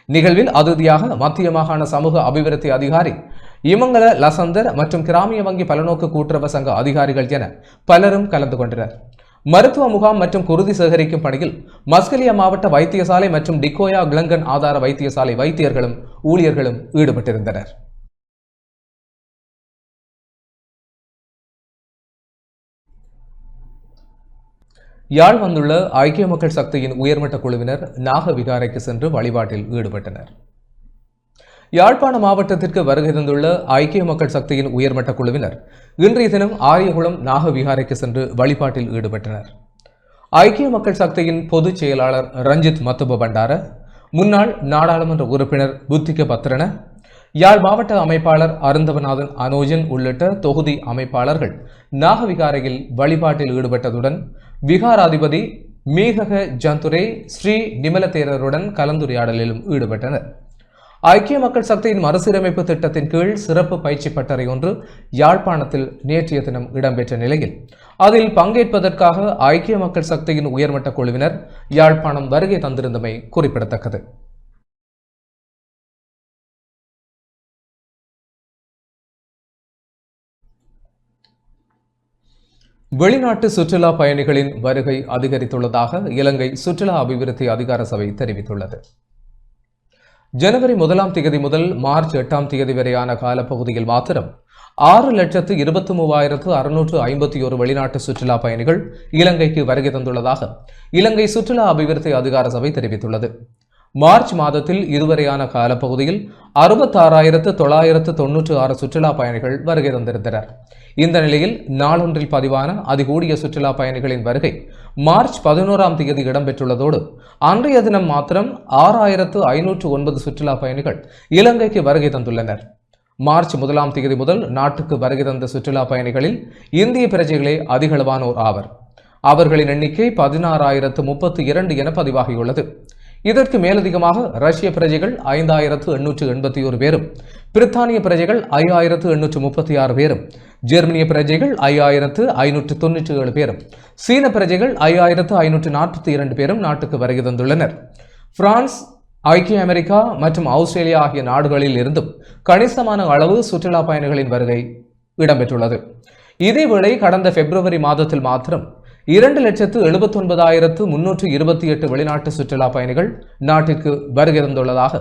நிகழ்வில் அதிதியாக மத்திய மாகாண சமூக அபிவிருத்தி அதிகாரி இமங்கல லசந்தர் மற்றும் கிராமிய வங்கி பலநோக்கு கூட்டுறவு சங்க அதிகாரிகள் என பலரும் கலந்து கொண்டனர். மருத்துவ முகாம் மற்றும் குருதி சேகரிக்கும் பணியில் மஸ்கெலியா மாவட்ட வைத்தியசாலை மற்றும் டிகோயா கிளங்கன் ஆதார வைத்தியசாலை வைத்தியர்களும் ஊழியர்களும் ஈடுபட்டிருந்தனர். யாழ் வந்துள்ள ஐக்கிய மக்கள் சக்தியின் உயர்மட்ட குழுவினர் நாகவிகாரைக்கு சென்று வழிபாட்டில் ஈடுபட்டனர். யாழ்ப்பாண மாவட்டத்திற்கு வருகை தந்துள்ள ஐக்கிய மக்கள் சக்தியின் உயர்மட்ட குழுவினர் இன்றைய தினம் ஆரியகுளம் நாகவிகாரைக்கு சென்று வழிபாட்டில் ஈடுபட்டனர். ஐக்கிய மக்கள் சக்தியின் பொதுச் செயலாளர் ரஞ்சித் மத்துப பண்டார, முன்னாள் நாடாளுமன்ற உறுப்பினர் புத்திக பத்ரன, யாழ் மாவட்ட அமைப்பாளர் அருந்தவநாதன் அனோஜன் உள்ளிட்ட தொகுதி அமைப்பாளர்கள் நாகவிகாரையில் வழிபாட்டில் ஈடுபட்டதுடன் விகாராதிபதி மீகக ஜந்துரே ஸ்ரீ நிமல தேரருடன் கலந்துரையாடலிலும் ஈடுபட்டனர். ஐக்கிய மக்கள் சக்தியின் மறுசீரமைப்பு திட்டத்தின் கீழ் சிறப்பு பயிற்சி பட்டறை ஒன்று யாழ்ப்பாணத்தில் நேற்றைய தினம் இடம்பெற்ற நிலையில் அதில் பங்கேற்பதற்காக ஐக்கிய மக்கள் சக்தியின் உயர்மட்ட குழுவினர் யாழ்ப்பாணம் வருகை தந்திருந்தமை குறிப்பிடத்தக்கது. வெளிநாட்டு சுற்றுலா பயணிகளின் வருகை அதிகரித்துள்ளதாக இலங்கை சுற்றுலா அபிவிருத்தி அதிகார சபை தெரிவித்துள்ளது. ஜனவரி 1ஆம் தேதி முதல் மார்ச் 8ஆம் தேதி வரையான காலப்பகுதியில் மாத்திரம் 6,23,651 வெளிநாட்டு சுற்றுலா பயணிகள் இலங்கைக்கு வருகை தந்துள்ளதாக இலங்கை சுற்றுலா அபிவிருத்தி அதிகார சபை தெரிவித்துள்ளது. மார்ச் மாதத்தில் இதுவரையான காலப்பகுதியில் 66,996 சுற்றுலா பயணிகள் வருகை தந்திருந்தனர். இந்த நிலையில் நாளொன்றில் பதிவான அதிகூடிய சுற்றுலா பயணிகளின் வருகை மார்ச் 11ஆம் தேதி இடம்பெற்றுள்ளதோடு அன்றைய தினம் மாத்திரம் 6,509 சுற்றுலா பயணிகள் இலங்கைக்கு வருகை தந்துள்ளனர். மார்ச் 1ஆம் தேதி முதல் நாட்டுக்கு வருகை தந்த சுற்றுலா பயணிகளில் இந்திய பிரஜைகளே அதிகளவானோர் ஆவர். அவர்களின் எண்ணிக்கை 16,032 என பதிவாகியுள்ளது. இதற்கு மேலதிகமாக ரஷ்ய பிரஜைகள் 5,881 பேரும், பிரித்தானிய பிரஜைகள் 5,836 பேரும், ஜெர்மனிய பிரஜைகள் 5,597 பேரும், சீன பிரஜைகள் 5,542 பேரும் நாட்டுக்கு வருகை தந்துள்ளனர். பிரான்ஸ், ஐக்கிய அமெரிக்கா மற்றும் ஆஸ்திரேலியா ஆகிய நாடுகளில் இருந்தும் கணிசமான அளவு சுற்றுலா பயணிகளின் வருகை இடம்பெற்றுள்ளது. இதேவேளை கடந்த பிப்ரவரி மாதத்தில் மாத்திரம் 2,79,328 வெளிநாட்டு சுற்றுலா பயணிகள் நாட்டிற்கு வருகை தந்துள்ளதாக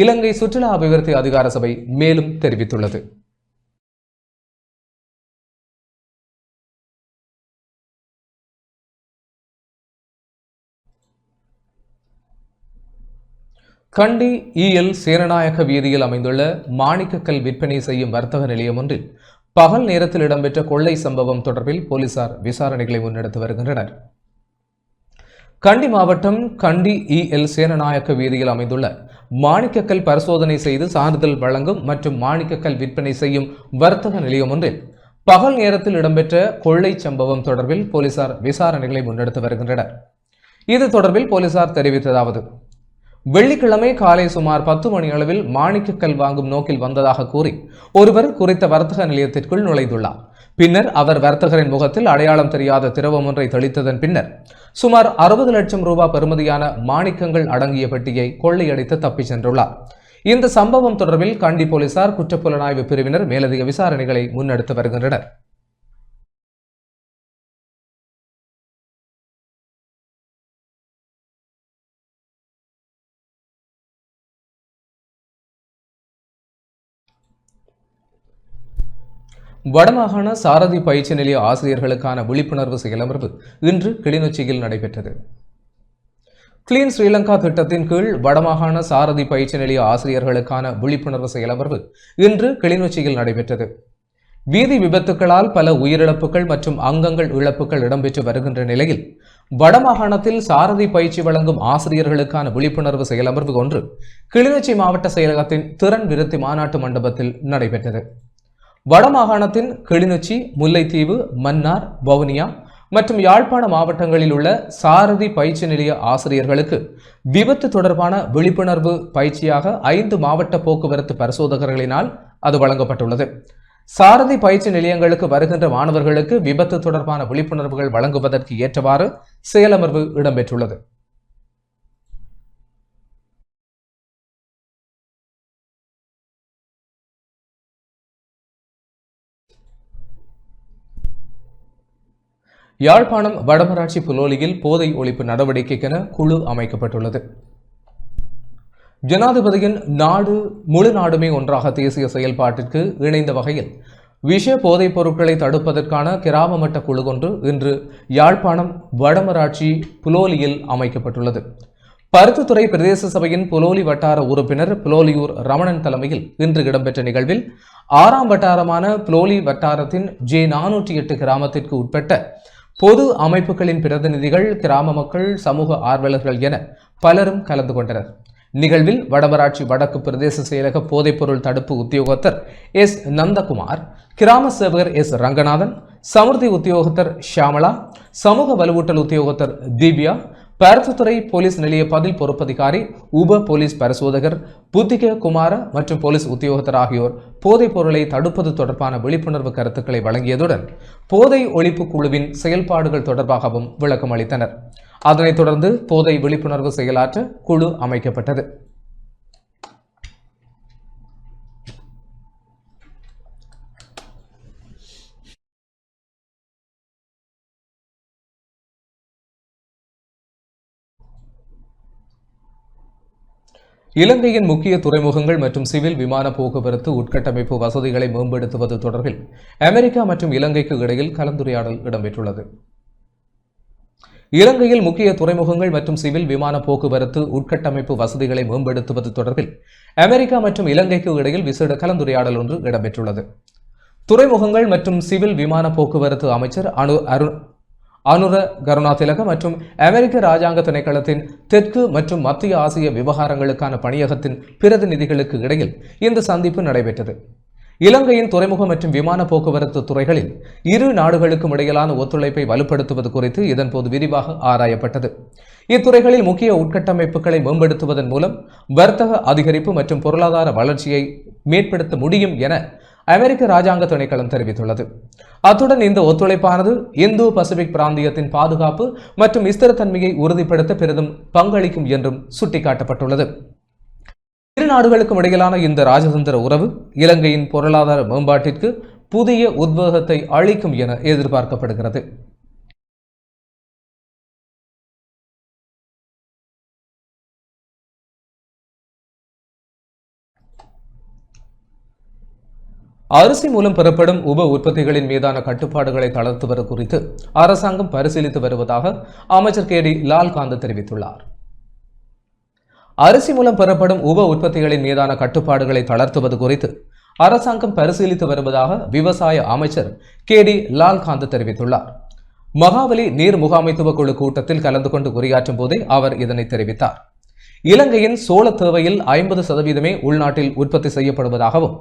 இலங்கை சுற்றுலா அபிவிருத்தி அதிகார சபை மேலும் தெரிவித்துள்ளது. கண்டி இஎல் சேனநாயக்க வீதியில் அமைந்துள்ள மாணிக்கக்கல் விற்பனை செய்யும் வர்த்தக நிலையம் ஒன்றில் பகல் நேரத்தில் இடம்பெற்ற கொள்ளை சம்பவம் தொடர்பில் போலீசார் விசாரணைகளை முன்னெடுத்து வருகின்றனர். கண்டி மாவட்டம் கண்டி இஎல் சேனநாயக்க வீதியில் அமைந்துள்ள மாணிக்கக்கல் பரிசோதனை செய்து சான்றிதழ் வழங்கும் மற்றும் மாணிக்கக்கல் விற்பனை செய்யும் வர்த்தக நிலையம் ஒன்றில் பகல் நேரத்தில் இடம்பெற்ற கொள்ளை சம்பவம் தொடர்பில் போலீசார் விசாரணைகளை முன்னெடுத்து வருகின்றனர். இது தொடர்பில் போலீசார் தெரிவித்ததாவது: வெள்ளிக்கிழமை காலை சுமார் 10 மணி அளவில் மாணிக்கக்கல் வாங்கும் நோக்கில் வந்ததாக கூறி ஒருவர் குறித்த வர்த்தக நிலையத்திற்குள் நுழைந்துள்ளார். பின்னர் அவர் வர்த்தகரின் முகத்தில் அடையாளம் தெரியாத திரவம் ஒன்றை தெளித்ததன் பின்னர் சுமார் 60 லட்சம் ரூபாய் பெறுமதியான மாணிக்கங்கள் அடங்கிய பெட்டியை கொள்ளையடித்து தப்பிச் சென்றுள்ளார். இந்த சம்பவம் தொடர்பில் கண்டி போலீசார் குற்றப்புலனாய்வு பிரிவினர் மேலதிக விசாரணைகளை முன்னெடுத்து வருகின்றனர். வடமாகாண சாரதி பயிற்சி நிலைய ஆசிரியர்களுக்கான விழிப்புணர்வு செயலமர்வு இன்று கிளிநொச்சியில் நடைபெற்றது. கிளீன் ஸ்ரீலங்கா திட்டத்தின் கீழ் வடமாகாண சாரதி பயிற்சி நிலைய ஆசிரியர்களுக்கான விழிப்புணர்வு செயலமர்வு இன்று கிளிநொச்சியில் நடைபெற்றது. வீதி விபத்துகளால் பல உயிரிழப்புகள் மற்றும் அங்கங்கள் இழப்புகள் இடம்பெற்று வருகின்ற நிலையில் வடமாகாணத்தில் சாரதி பயிற்சி வழங்கும் ஆசிரியர்களுக்கான விழிப்புணர்வு செயலமர்வு ஒன்று கிளிநொச்சி மாவட்ட செயலகத்தின் திறன் விருத்தி மாநாட்டு மண்டபத்தில் நடைபெற்றது. வடமாகாணத்தின் கிளிநொச்சி, முல்லைத்தீவு, மன்னார், வவுனியா மற்றும் யாழ்ப்பாண மாவட்டங்களில் உள்ள சாரதி பயிற்சி நிலைய ஆசிரியர்களுக்கு விபத்து தொடர்பான விழிப்புணர்வு பயிற்சியாக 5 மாவட்ட போக்குவரத்து பரிசோதகர்களினால் அது வழங்கப்பட்டுள்ளது. சாரதி பயிற்சி நிலையங்களுக்கு வருகின்ற மாணவர்களுக்கு விபத்து தொடர்பான விழிப்புணர்வுகள் வழங்குவதற்கு ஏற்றவாறு செயலமர்வு இடம்பெற்றுள்ளது. யாழ்ப்பாணம் வடமராட்சி புலோலியில் போதை ஒழிப்பு நடவடிக்கைக்கென குழு அமைக்கப்பட்டுள்ளது. ஜனாதிபதியின் முழு நாடுமே ஒன்றாக தேசிய செயல்பாட்டிற்கு இணைந்த வகையில் விஷ போதைப் பொருட்களை தடுப்பதற்கான கிராம மட்ட குழு ஒன்று இன்று யாழ்ப்பாணம் வடமராட்சி புலோலியில் அமைக்கப்பட்டுள்ளது. பருத்தித்துறை பிரதேச சபையின் புலோலி வட்டார உறுப்பினர் புலோலியூர் ரமணன் தலைமையில் இன்று இடம்பெற்ற நிகழ்வில் 6ஆம் வட்டாரமான புலோலி வட்டாரத்தின் J408 கிராமத்திற்கு உட்பட்ட பொது அமைப்புகளின் பிரதிநிதிகள், கிராம மக்கள், சமூக ஆர்வலர்கள் என பலரும் கலந்து கொண்டனர். நிகழ்வில் வடமராட்சி வடக்கு பிரதேச செயலக போதைப்பொருள் தடுப்பு உத்தியோகத்தர் எஸ். நந்தகுமார், கிராம சேவகர் எஸ். ரங்கநாதன், சமுர்த்தி உத்தியோகத்தர் ஷியாமலா, சமூக வலுவூட்டல் உத்தியோகத்தர் தீபியா, பருத்தித்துறை போலீஸ் நிலைய பதில் பொறுப்பதிகாரி, உப போலீஸ் பரிசோதகர் புத்திக குமார மற்றும் போலீஸ் உத்தியோகத்தர் ஆகியோர் போதைப் பொருளை தடுப்பது தொடர்பான விழிப்புணர்வு கருத்துக்களை வழங்கியதுடன் போதை ஒழிப்பு குழுவின் செயல்பாடுகள் தொடர்பாகவும் விளக்கம் அளித்தனர். அதனைத் தொடர்ந்து போதை விழிப்புணர்வு செயலாற்ற குழு அமைக்கப்பட்டது. இலங்கையின் முக்கிய துறைமுகங்கள் மற்றும் சிவில் விமான போக்குவரத்து உட்கட்டமைப்பு வசதிகளை மேம்படுத்துவது தொடர்பில் அமெரிக்கா மற்றும் இலங்கைக்கு இடையில் கலந்துரையாடல் இடம்பெற்றுள்ளது. இலங்கையில் முக்கிய துறைமுகங்கள் மற்றும் சிவில் விமான போக்குவரத்து உட்கட்டமைப்பு வசதிகளை மேம்படுத்துவது தொடர்பில் அமெரிக்கா மற்றும் இலங்கைக்கு இடையில் விசேட கலந்துரையாடல் ஒன்று இடம்பெற்றுள்ளது. துறைமுகங்கள் மற்றும் சிவில் விமான போக்குவரத்து அமைச்சர் அனுர கருணாதிலக மற்றும் அமெரிக்க ராஜாங்க திணைக்களத்தின் தெற்கு மற்றும் மத்திய ஆசிய விவகாரங்களுக்கான பணியகத்தின் பிரதிநிதிகளுக்கு இடையில் இந்த சந்திப்பு நடைபெற்றது. இலங்கையின் துறைமுக மற்றும் விமான போக்குவரத்து துறைகளில் இரு நாடுகளுக்கும் இடையிலான ஒத்துழைப்பை வலுப்படுத்துவது குறித்து இதன்போது விரிவாக ஆராயப்பட்டது. இத்துறைகளில் முக்கிய உட்கட்டமைப்புகளை மேம்படுத்துவதன் மூலம் வர்த்தக அதிகரிப்பு மற்றும் பொருளாதார வளர்ச்சியை மேம்படுத்த முடியும் என அமெரிக்க ராஜாங்க திணைக்களம் தெரிவித்துள்ளது. அத்துடன் இந்த ஒத்துழைப்பானது இந்தோ பசிபிக் பிராந்தியத்தின் பாதுகாப்பு மற்றும் ஸ்திரத்தன்மையை உறுதிப்படுத்த பெரிதும் பங்களிக்கும் என்றும் சுட்டிக்காட்டப்பட்டுள்ளது. இரு நாடுகளுக்கும் இடையிலான இந்த ராஜதந்திர உறவு இலங்கையின் பொருளாதார மேம்பாட்டிற்கு புதிய உத்வேகத்தை அளிக்கும் என எதிர்பார்க்கப்படுகிறது. அரிசி மூலம் பெறப்படும் உப உற்பத்திகளின் மீதான கட்டுப்பாடுகளை தளர்த்துவது குறித்து அரசாங்கம் பரிசீலித்து வருவதாக அமைச்சர் KD லால்காந்த் தெரிவித்துள்ளார். அரிசி மூலம் பெறப்படும் உப உற்பத்திகளின் மீதான கட்டுப்பாடுகளை தளர்த்துவது குறித்து அரசாங்கம் பரிசீலித்து வருவதாக விவசாய அமைச்சர் KD லால்காந்த் தெரிவித்துள்ளார். மகாவலி நீர் முகாமைத்துவ குழு கூட்டத்தில் கலந்து கொண்டு உரையாற்றும் போதே அவர் இதனை தெரிவித்தார். இலங்கையின் சோள தேவையில் 50% உள்நாட்டில் உற்பத்தி செய்யப்படுவதாகவும்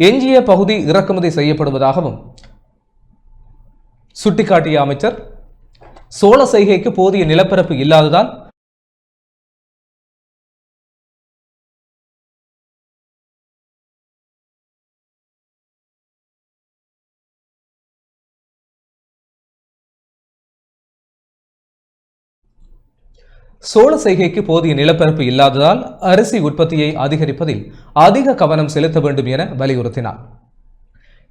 எஞ்சிய பகுதி இறக்குமதி செய்யப்படுவதாகவும் சுட்டிக்காட்டிய அமைச்சர், சோள செய்கைக்கு போதிய நிலப்பரப்பு இல்லாததால் அரிசி உற்பத்தியை அதிகரிப்பதில் அதிக கவனம் செலுத்த வேண்டும் என வலியுறுத்தினார்.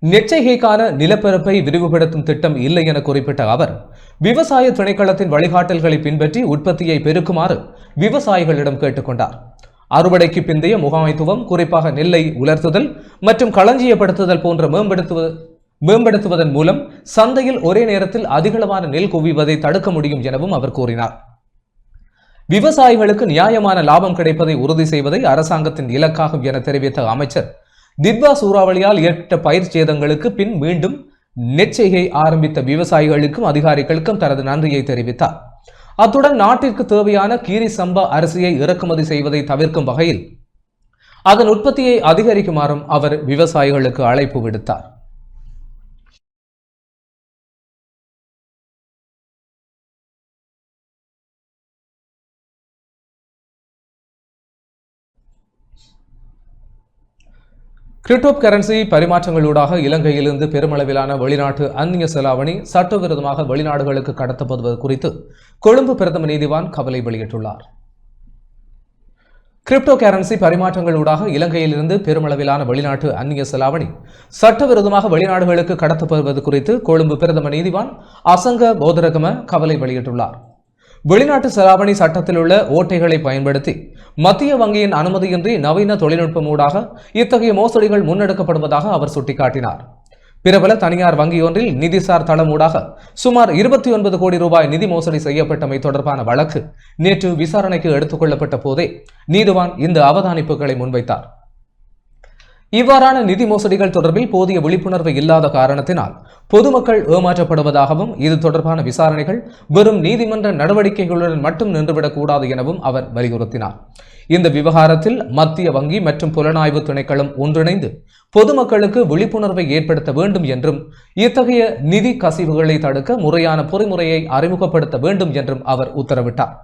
நெற்செய்கைக்கான நிலப்பரப்பை விரிவுபடுத்தும் திட்டம் இல்லை என குறிப்பிட்ட அவர், விவசாய திணைக்களத்தின் வழிகாட்டல்களை பின்பற்றி உற்பத்தியை பெருக்குமாறு விவசாயிகளிடம் கேட்டுக்கொண்டார். அறுவடைக்கு பிந்தைய முகாமைத்துவம், குறிப்பாக நெல்லை உலர்த்துதல் மற்றும் களஞ்சியப்படுத்துதல் போன்ற மேம்படுத்துவதன் மூலம் சந்தையில் ஒரே நேரத்தில் அதிகளவான நெல் குவிவதை தடுக்க முடியும் எனவும் அவர் கூறினார். விவசாயிகளுக்கு நியாயமான லாபம் கிடைப்பதை உறுதி செய்வதை அரசாங்கத்தின் இலக்காகும் என தெரிவித்த அமைச்சர், திட்வா சூறாவளியால் ஏற்பட்ட பயிர் சேதங்களுக்கு பின் மீண்டும் நெற்செய்கை ஆரம்பித்த விவசாயிகளுக்கும் அதிகாரிகளுக்கும் தனது நன்றியை தெரிவித்தார். அத்துடன் நாட்டிற்கு தேவையான கீரி சம்பா அரிசியை இறக்குமதி செய்வதை தவிர்க்கும் வகையில் அதன் உற்பத்தியை அதிகரிக்குமாறும் அவர் விவசாயிகளுக்கு அழைப்பு விடுத்தார். கிரிப்டோ கரன்சி பரிமாற்றங்களூடாக இலங்கையிலிருந்து பெருமளவிலான வெளிநாட்டு அந்நிய செலாவணி சட்டவிரோதமாக வெளிநாடுகளுக்கு கடத்தப்படுவது குறித்து கொழும்பு பிரதம நீதிவான் கவலை வெளியிட்டுள்ளார். கிரிப்டோ கரன்சி பரிமாற்றங்களூடாக இலங்கையிலிருந்து பெருமளவிலான வெளிநாட்டு அந்நிய செலாவணி சட்டவிரோதமாக வெளிநாடுகளுக்கு கடத்தப்படுவது குறித்து கொழும்பு பிரதம நீதிவான் அசங்க போதரகம கவலை வெளியிட்டுள்ளார். வெளிநாட்டு செலாவணி சட்டத்தில் உள்ள ஓட்டைகளை பயன்படுத்தி மத்திய வங்கியின் அனுமதியின்றி நவீன தொழில்நுட்பமூடாக இத்தகைய மோசடிகள் முன்னெடுக்கப்படுவதாக அவர் சுட்டிக்காட்டினார். பிரபல தனியார் வங்கியொன்றில் நிதிசார் தளமூடாக சுமார் 29 கோடி ரூபாய் நிதி மோசடி செய்யப்பட்டமை தொடர்பான வழக்கு நேற்று விசாரணைக்கு எடுத்துக் கொள்ளப்பட்ட போதே நீதிவான் இந்த அவதானிப்புகளை முன்வைத்தார். இவ்வாறான நிதி மோசடிகள் தொடர்பில் போதிய விழிப்புணர்வு இல்லாத காரணத்தினால் பொதுமக்கள் ஏமாற்றப்படுவதாகவும் இது தொடர்பான விசாரணைகள் வெறும் நீதிமன்ற நடவடிக்கைகளுடன் மட்டும் நின்றுவிடக்கூடாது எனவும் அவர் வலியுறுத்தினார். இந்த விவகாரத்தில் மத்திய வங்கி மற்றும் புலனாய்வு திணைக்களம் ஒன்றிணைந்து பொதுமக்களுக்கு விழிப்புணர்வை ஏற்படுத்த வேண்டும் என்றும் இத்தகைய நிதி கசிவுகளை தடுக்க முறையான பொறிமுறையை அறிமுகப்படுத்த வேண்டும் என்றும் அவர் உத்தரவிட்டார்.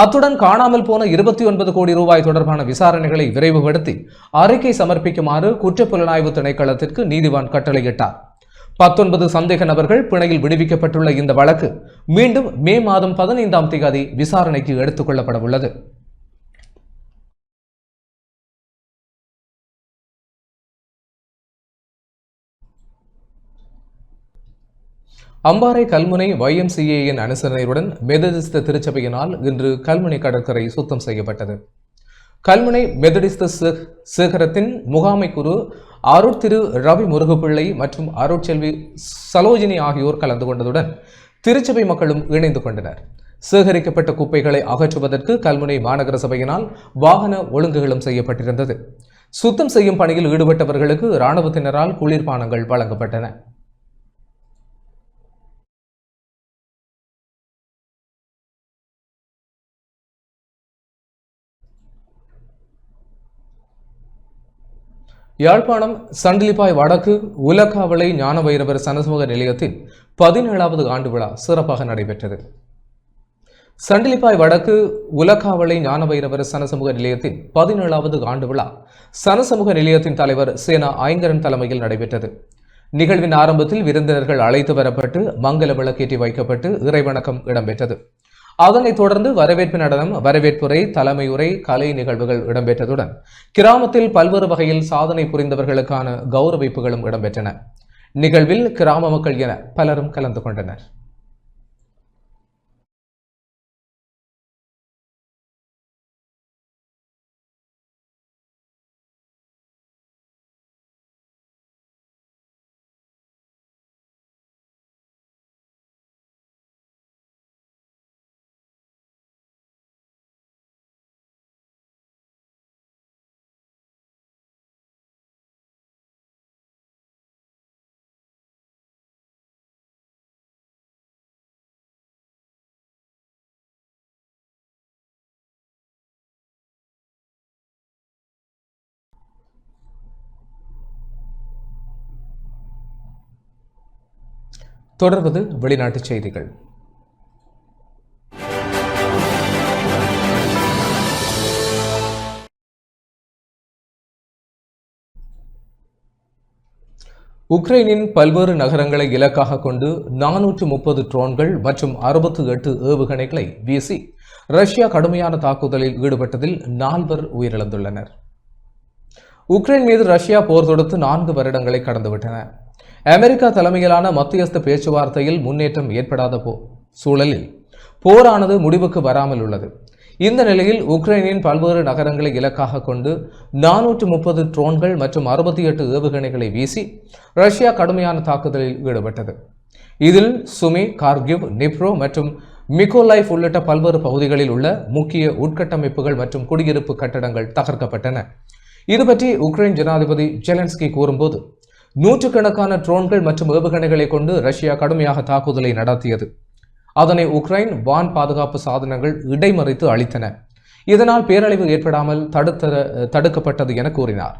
அத்துடன் காணாமல் போன 29 கோடி ரூபாய் தொடர்பான விசாரணைகளை விரைவுபடுத்தி அறிக்கை சமர்ப்பிக்குமாறு குற்றப்புலனாய்வு திணைக்களத்திற்கு நீதிவான் கட்டளையிட்டார். 19 சந்தேக நபர்கள் பிணையில் விடுவிக்கப்பட்டுள்ள இந்த வழக்கு மீண்டும் மே மாதம் 15ஆம் தேதி விசாரணைக்கு எடுத்துக் கொள்ளப்பட உள்ளது. அம்பாறை கல்முனை YMCAயின் அனுசரணையுடன் மெதடிஸ்த திருச்சபையினால் இன்று கல்முனை கடற்கரை சுத்தம் செய்யப்பட்டது. கல்முனை மெதடிஸ்த சேகரத்தின் முகாமை குரு அருட்திரு ரவி முருகப்பிள்ளை மற்றும் அருட்செல்வி சலோஜினி ஆகியோர் கலந்து கொண்டதுடன் திருச்சபை மக்களும் இணைந்து கொண்டனர். சேகரிக்கப்பட்ட குப்பைகளை அகற்றுவதற்கு கல்முனை மாநகர சபையினால் வாகன ஒழுங்குகளும் செய்யப்பட்டிருந்தது. சுத்தம் செய்யும் பணியில் ஈடுபட்டவர்களுக்கு இராணுவத்தினரால் குளிர்பானங்கள் வழங்கப்பட்டன. யாழ்ப்பாணம் சண்டிலிப்பாய் வடக்கு உலகாவளை ஞானவைரவர் சனசமூக நிலையத்தின் 17வது ஆண்டு விழா சிறப்பாக நடைபெற்றது. சண்டிலிப்பாய் வடக்கு உலகாவளை ஞானவைரவர் சனசமூக நிலையத்தின் 17வது ஆண்டு விழா சனசமூக நிலையத்தின் தலைவர் சேனா ஐங்கரன் தலைமையில் நடைபெற்றது. நிகழ்வின் ஆரம்பத்தில் விருந்தினர்கள் அழைத்து வரப்பட்டு மங்கள விளக்கேற்றி வைக்கப்பட்டு இறைவணக்கம் இடம்பெற்றது. அதனைத் தொடர்ந்து வரவேற்பு நடனம், வரவேற்புரை, தலைமையுரை, கலை நிகழ்வுகள் இடம்பெற்றதுடன் கிராமத்தில் பல்வேறு வகையில் சாதனை புரிந்தவர்களுக்கான கௌரவிப்புகளும் இடம்பெற்றன. நிகழ்வில் கிராம மக்கள் என பலரும் கலந்து கொண்டனர். தொடர்வது வெளிநாட்டுச் செய்திகள். உக்ரைனின் பல்வேறு நகரங்களை இலக்காக கொண்டு 430 ட்ரோன்கள் மற்றும் 68 ஏவுகணைகளை வீசி ரஷ்யா கடுமையான தாக்குதலில் ஈடுபட்டதில் 4 உயிரிழந்துள்ளனர். உக்ரைன் மீது ரஷ்யா போர் தொடுத்து 4 வருடங்களை கடந்துவிட்டன. அமெரிக்கா தலைமையிலான மத்தியஸ்த பேச்சுவார்த்தையில் முன்னேற்றம் ஏற்படாத சூழலில் போரானது முடிவுக்கு வராமல் உள்ளது. இந்த நிலையில் உக்ரைனின் பல்வேறு நகரங்களை இலக்காக கொண்டு 430 ட்ரோன்கள் மற்றும் 68 ஏவுகணைகளை வீசி ரஷ்யா கடுமையான தாக்குதலில் ஈடுபட்டது. இதில் சுமி, கார்கிவ், நிப்ரோ மற்றும் மிகோலைவ் உள்ளிட்ட பல்வேறு பகுதிகளில் உள்ள முக்கிய உட்கட்டமைப்புகள் மற்றும் குடியிருப்பு கட்டடங்கள் தகர்க்கப்பட்டன. இதுபற்றி உக்ரைன் ஜனாதிபதி ஜெலன்ஸ்கி கூறும்போது, நூற்றுக்கணக்கான ட்ரோன்கள் மற்றும் ஏவுகணைகளை கொண்டு ரஷ்யா கடுமையாக தாக்குதலை நடத்தியது. அதனை உக்ரைன் வான் பாதுகாப்பு சாதனங்கள் இடைமறித்து அளித்தன. இதனால் பேரழிவு ஏற்படாமல் தடுக்கப்பட்டது என கூறினார்.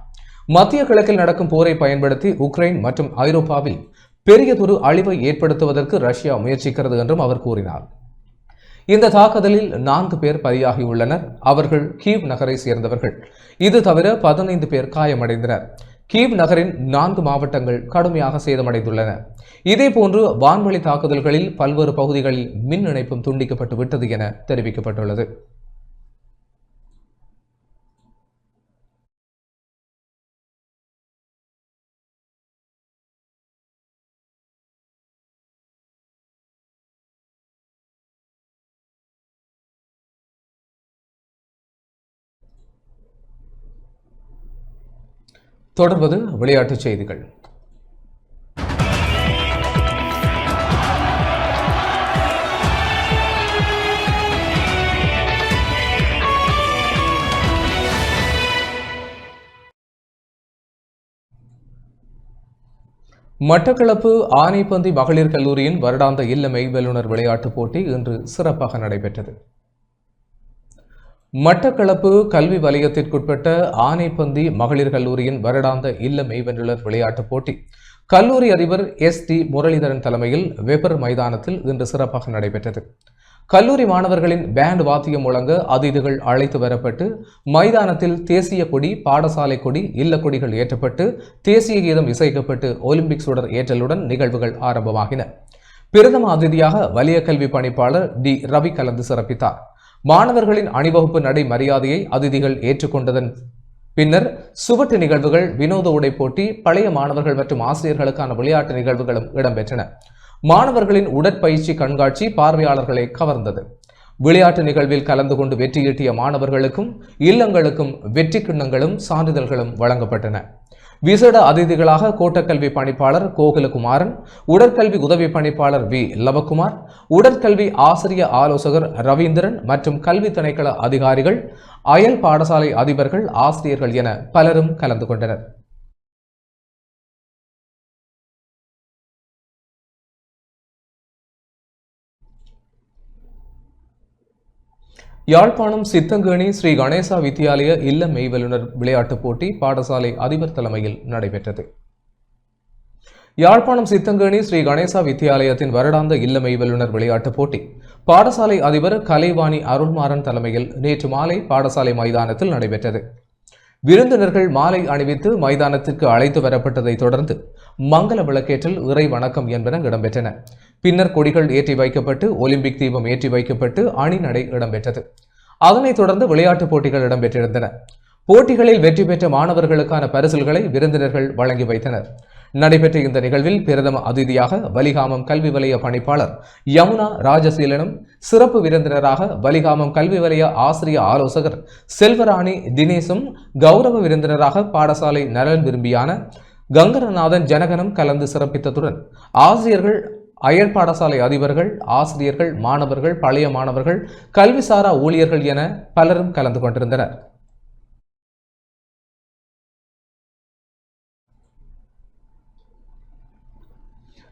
மத்திய கிழக்கில் நடக்கும் போரை பயன்படுத்தி உக்ரைன் மற்றும் ஐரோப்பாவில் பெரியதொரு அழிவை ஏற்படுத்துவதற்கு ரஷ்யா முயற்சிக்கிறது என்றும் அவர் கூறினார். இந்த தாக்குதலில் 4 பேர் பலியாகியுள்ளனர். அவர்கள் கீவ் நகரை சேர்ந்தவர்கள். இது தவிர 15 பேர் காயமடைந்தனர். கீவ் நகரின் 4 மாவட்டங்கள் கடுமையாக சேதமடைந்துள்ளன. இதேபோன்று வான்வழி தாக்குதல்களில் பல்வேறு பகுதிகளில் மின் இணைப்பும் துண்டிக்கப்பட்டு விட்டது என தெரிவிக்கப்பட்டுள்ளது. தொடர்வது விளையாட்டுச் செய்திகள். மட்டக்களப்பு ஆனைப்பந்தி மகளிர் கல்லூரியின் வருடாந்த இல்ல மெய்வல்லுநர் விளையாட்டுப் போட்டி இன்று சிறப்பாக நடைபெற்றது. மட்டக்களப்பு கல்வி வலயத்திற்குட்பட்ட ஆனைப்பந்தி மகளிர் கல்லூரியின் வருடாந்த இல்ல மெய்வல்லுநர் விளையாட்டுப் போட்டி கல்லூரி அதிபர் SD முரளிதரன் தலைமையில் வெபர் மைதானத்தில் இன்று சிறப்பாக நடைபெற்றது. கல்லூரி மாணவர்களின் பேண்ட் வாத்தியம் முழங்க அதிதிகள் அழைத்து வரப்பட்டு மைதானத்தில் தேசிய கொடி, பாடசாலை கொடி, இல்ல கொடிகள் ஏற்றப்பட்டு தேசிய கீதம் இசைக்கப்பட்டு ஒலிம்பிக் சுடர் ஏற்றலுடன் நிகழ்வுகள் ஆரம்பமாகின. பிரதம அதிதியாக வலய கல்வி பணிப்பாளர் D ரவி கலந்து சிறப்பித்தார். மாணவர்களின் அணிவகுப்பு நடை மரியாதையை அதிதிகள் ஏற்றுக்கொண்டதன் பின்னர் சுவட்டு நிகழ்வுகள், வினோத உடை போட்டி, பழைய மாணவர்கள் மற்றும் ஆசிரியர்களுக்கான விளையாட்டு நிகழ்வுகளும் இடம்பெற்றன. மாணவர்களின் உடற்பயிற்சி கண்காட்சி பார்வையாளர்களை கவர்ந்தது. விளையாட்டு நிகழ்வில் கலந்து கொண்டு வெற்றியீட்டிய மாணவர்களுக்கும் இல்லங்களுக்கும் வெற்றி கிண்ணங்களும் சான்றிதழ்களும் வழங்கப்பட்டன. விசேட அதிதிகளாக கோட்டக்கல்வி பணிப்பாளர் கோகுலகுமாரன், உடற்கல்வி உதவி பணிப்பாளர் வி லவகுமார், உடற்கல்வி ஆசிரிய ஆலோசகர் ரவீந்திரன் மற்றும் கல்வி திணைக்கள அதிகாரிகள், அயல் பாடசாலை அதிபர்கள், ஆசிரியர்கள் என பலரும் கலந்து கொண்டனர். யாழ்ப்பாணம் சித்தங்கேணி ஸ்ரீ கணேசா வித்தியாலய இல்ல மெய்வல்லுநர் விளையாட்டுப் போட்டி பாடசாலை அதிபர் தலைமையில் நடைபெற்றது. யாழ்ப்பாணம் சித்தங்கேணி ஸ்ரீ கணேசா வித்தியாலயத்தின் வருடாந்த இல்ல மெய்வல்லுநர் விளையாட்டுப் போட்டி பாடசாலை அதிபர் கலைவாணி அருள்மாறன் தலைமையில் நேற்று மாலை பாடசாலை மைதானத்தில் நடைபெற்றது. விருந்தினர்கள் மாலை அணிவித்து மைதானத்திற்கு அழைத்து வரப்பட்டதை தொடர்ந்து மங்கள விளக்கேற்றல், இறை வணக்கம் என்பன இடம்பெற்றன. பின்னர் கொடிகள் ஏற்றி வைக்கப்பட்டு ஒலிம்பிக் தீபம் ஏற்றி வைக்கப்பட்டு அணிநடை இடம்பெற்றது. அதனைத் தொடர்ந்து விளையாட்டுப் போட்டிகள் இடம்பெற்றிருந்தன. போட்டிகளில் வெற்றி பெற்ற மாணவர்களுக்கான பரிசில்களை விருந்தினர்கள் வழங்கி வைத்தனர். நடைபெற்ற இந்த நிகழ்வில் பிரதம அதிதியாக வலிகாமம் கல்வி வலய பணிப்பாளர் யமுனா ராஜசீலனும், சிறப்பு விருந்தினராக வலிகாமம் கல்வி வலய ஆசிரிய ஆலோசகர் செல்வராணி தினேசும், கௌரவ விருந்தினராக பாடசாலை நலன் விரும்பியான கங்கரநாதன் ஜனகனும் கலந்து சிறப்பித்ததுடன் ஆசிரியர்கள், அயல் பாடசாலை அதிபர்கள், ஆசிரியர்கள், மாணவர்கள், பழைய மாணவர்கள், கல்விசாரா ஊழியர்கள் என பலரும் கலந்து கொண்டிருந்தனர்.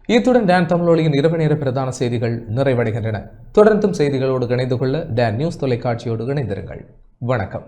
இத்துடன் டான் தமிழொலியின் இரவு நேர பிரதான செய்திகள் நிறைவடைகின்றன. தொடர்ந்தும் செய்திகளோடு இணைந்து கொள்ள டான் நியூஸ் தொலைக்காட்சியோடு இணைந்திருங்கள். வணக்கம்.